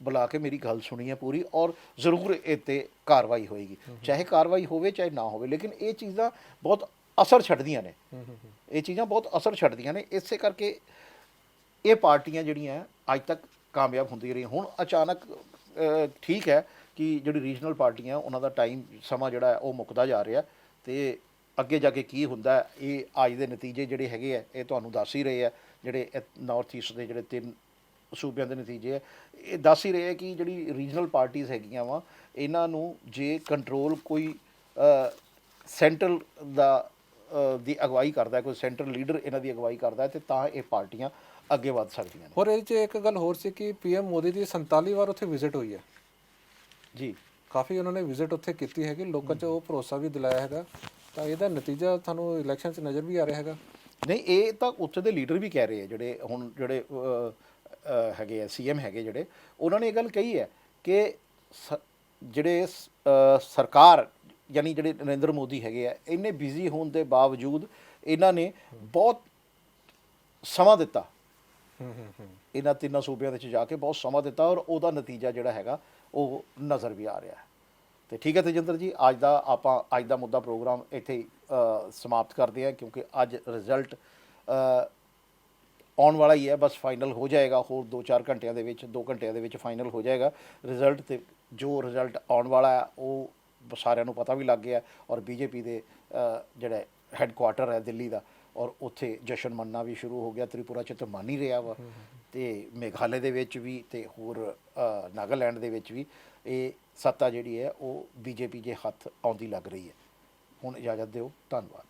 ਬੁਲਾ ਕੇ ਮੇਰੀ ਗੱਲ ਸੁਣੀ ਹੈ ਪੂਰੀ, ਔਰ ਜ਼ਰੂਰ ਇਹ 'ਤੇ ਕਾਰਵਾਈ ਹੋਏਗੀ, ਚਾਹੇ ਕਾਰਵਾਈ ਹੋਵੇ ਚਾਹੇ ਨਾ ਹੋਵੇ, ਲੇਕਿਨ ਇਹ ਚੀਜ਼ਾਂ ਬਹੁਤ ਅਸਰ ਛੱਡਦੀਆਂ ਨੇ, ਇਹ ਚੀਜ਼ਾਂ ਬਹੁਤ ਅਸਰ ਛੱਡਦੀਆਂ ਨੇ। ਇਸੇ ਕਰਕੇ ਇਹ ਪਾਰਟੀਆਂ ਜਿਹੜੀਆਂ ਅੱਜ ਤੱਕ ਕਾਮਯਾਬ ਹੁੰਦੀਆਂ ਰਹੀਆਂ। ਹੁਣ ਅਚਾਨਕ ਠੀਕ ਹੈ ਕਿ ਜਿਹੜੀ ਰੀਜਨਲ ਪਾਰਟੀਆਂ ਉਹਨਾਂ ਦਾ ਸਮਾਂ ਜਿਹੜਾ ਹੈ ਉਹ ਮੁੱਕਦਾ ਜਾ ਰਿਹਾ, ਤੇ ਅੱਗੇ ਜਾ ਕੇ ਕੀ ਹੁੰਦਾ ਇਹ ਅੱਜ ਦੇ ਨਤੀਜੇ ਜਿਹੜੇ ਹੈਗੇ ਆ ਇਹ ਤੁਹਾਨੂੰ ਦੱਸ ਹੀ ਰਹੇ ਆ। ਜਿਹੜੇ ਨਾਰਥ ਈਸਟ ਦੇ ਜਿਹੜੇ 3 ਸੂਬਿਆਂ ਦੇ ਨਤੀਜੇ ਹੈ ਇਹ ਦੱਸ ਹੀ ਰਹੇ ਆ ਕਿ ਜਿਹੜੀ ਰੀਜਨਲ ਪਾਰਟੀਜ਼ ਹੈਗੀਆਂ ਵਾ, ਇਹਨਾਂ ਨੂੰ ਜੇ ਕੰਟਰੋਲ ਕੋਈ ਸੈਂਟਰਲ ਦੀ ਅਗਵਾਈ ਕਰਦਾ, ਕੋਈ ਸੈਂਟਰਲ ਲੀਡਰ ਇਹਨਾਂ ਦੀ ਅਗਵਾਈ ਕਰਦਾ, ਤੇ ਤਾਂ ਇਹ ਪਾਰਟੀਆਂ ਅੱਗੇ ਵੱਧ ਸਕਦੀਆਂ ਨੇ। ਹੋਰ ਇਹ 'ਚ ਇੱਕ ਗੱਲ ਹੋਰ ਸੀ ਕਿ PM ਮੋਦੀ ਦੀ 47 ਵਾਰ ਉੱਥੇ ਵਿਜ਼ਿਟ ਹੋਈ ਹੈ ਜੀ, ਕਾਫੀ ਉਹਨਾਂ ਨੇ ਵਿਜ਼ਿਟ ਉੱਥੇ ਕੀਤੀ ਹੈਗੀ, ਲੋਕਾਂ 'ਚ ਉਹ ਭਰੋਸਾ ਵੀ ਦਿਲਾਇਆ ਹੈਗਾ, ਤਾਂ ਇਹਦਾ ਨਤੀਜਾ ਤੁਹਾਨੂੰ ਇਲੈਕਸ਼ਨ 'ਚ ਨਜ਼ਰ ਵੀ ਆ ਰਿਹਾ ਹੈਗਾ। ਨਹੀਂ, ਇਹ ਤਾਂ ਉੱਥੇ ਦੇ ਲੀਡਰ ਵੀ ਕਹਿ ਰਹੇ ਆ, ਜਿਹੜੇ ਹੈਗੇ ਆ CM ਹੈਗੇ ਜਿਹੜੇ, ਉਹਨਾਂ ਨੇ ਇਹ ਗੱਲ ਕਹੀ ਹੈ ਕਿ ਜਿਹੜੇ ਸਰਕਾਰ ਯਾਨੀ ਜਿਹੜੇ ਨਰਿੰਦਰ ਮੋਦੀ ਹੈਗੇ ਆ, ਇੰਨੇ ਬਿਜ਼ੀ ਹੋਣ ਦੇ ਬਾਵਜੂਦ ਇਹਨਾਂ ਨੇ ਬਹੁਤ ਸਮਾਂ ਦਿੱਤਾ, ਇਹਨਾਂ 3 ਸੂਬਿਆਂ ਵਿੱਚ ਜਾ ਕੇ ਬਹੁਤ ਸਮਾਂ ਦਿੱਤਾ, ਔਰ ਉਹਦਾ ਨਤੀਜਾ ਜਿਹੜਾ ਹੈਗਾ ਉਹ ਨਜ਼ਰ ਵੀ ਆ ਰਿਹਾ ਹੈ। ਤੇ ਠੀਕ ਹੈ ਤੇਜਿੰਦਰ ਜੀ, ਅੱਜ ਦਾ ਮੁੱਦਾ ਪ੍ਰੋਗਰਾਮ ਇੱਥੇ ਹੀ ਸਮਾਪਤ ਕਰਦੇ ਹਾਂ, ਕਿਉਂਕਿ ਅੱਜ ਰਿਜ਼ਲਟ ਆਉਣ ਵਾਲਾ ਹੀ ਹੈ, ਬਸ ਫਾਈਨਲ ਹੋ ਜਾਏਗਾ ਹੋਰ 2-4 ਘੰਟਿਆਂ ਦੇ ਵਿੱਚ, 2 ਘੰਟਿਆਂ ਦੇ ਵਿੱਚ ਫਾਈਨਲ ਹੋ ਜਾਏਗਾ ਰਿਜ਼ਲਟ। ਤੇ ਜੋ ਰਿਜ਼ਲਟ ਆਉਣ ਵਾਲਾ ਹੈ ਉਹ ਸਾਰਿਆਂ ਨੂੰ ਪਤਾ ਵੀ ਲੱਗ ਗਿਆ, ਔਰ BJP ਦੇ ਜਿਹੜਾ ਹੈੱਡਕੁਆਟਰ ਹੈ ਦਿੱਲੀ ਦਾ, ਔਰ ਉੱਥੇ ਜਸ਼ਨ ਮੰਨਣਾ ਵੀ ਸ਼ੁਰੂ ਹੋ ਗਿਆ। ਤ੍ਰਿਪੁਰਾ 'ਚ ਤਾਂ ਮੰਨ ਹੀ ਰਿਹਾ ਵਾ, ਤੇ ਮੇਘਾਲय ਦੇ ਵਿੱਚ ਵੀ, ਤੇ ਹੋਰ ਨਾਗਾਲੈਂਡ ਦੇ ਵਿੱਚ ਵੀ ਇਹ ਸੱਤਾ ਜਿਹੜੀ ਹੈ ਉਹ BJP ਦੇ ਹੱਥ ਆਉਂਦੀ ਲੱਗ ਰਹੀ ਹੈ। ਹੁਣ ਇਜਾਜ਼ਤ ਦਿਓ, ਧੰਨਵਾਦ।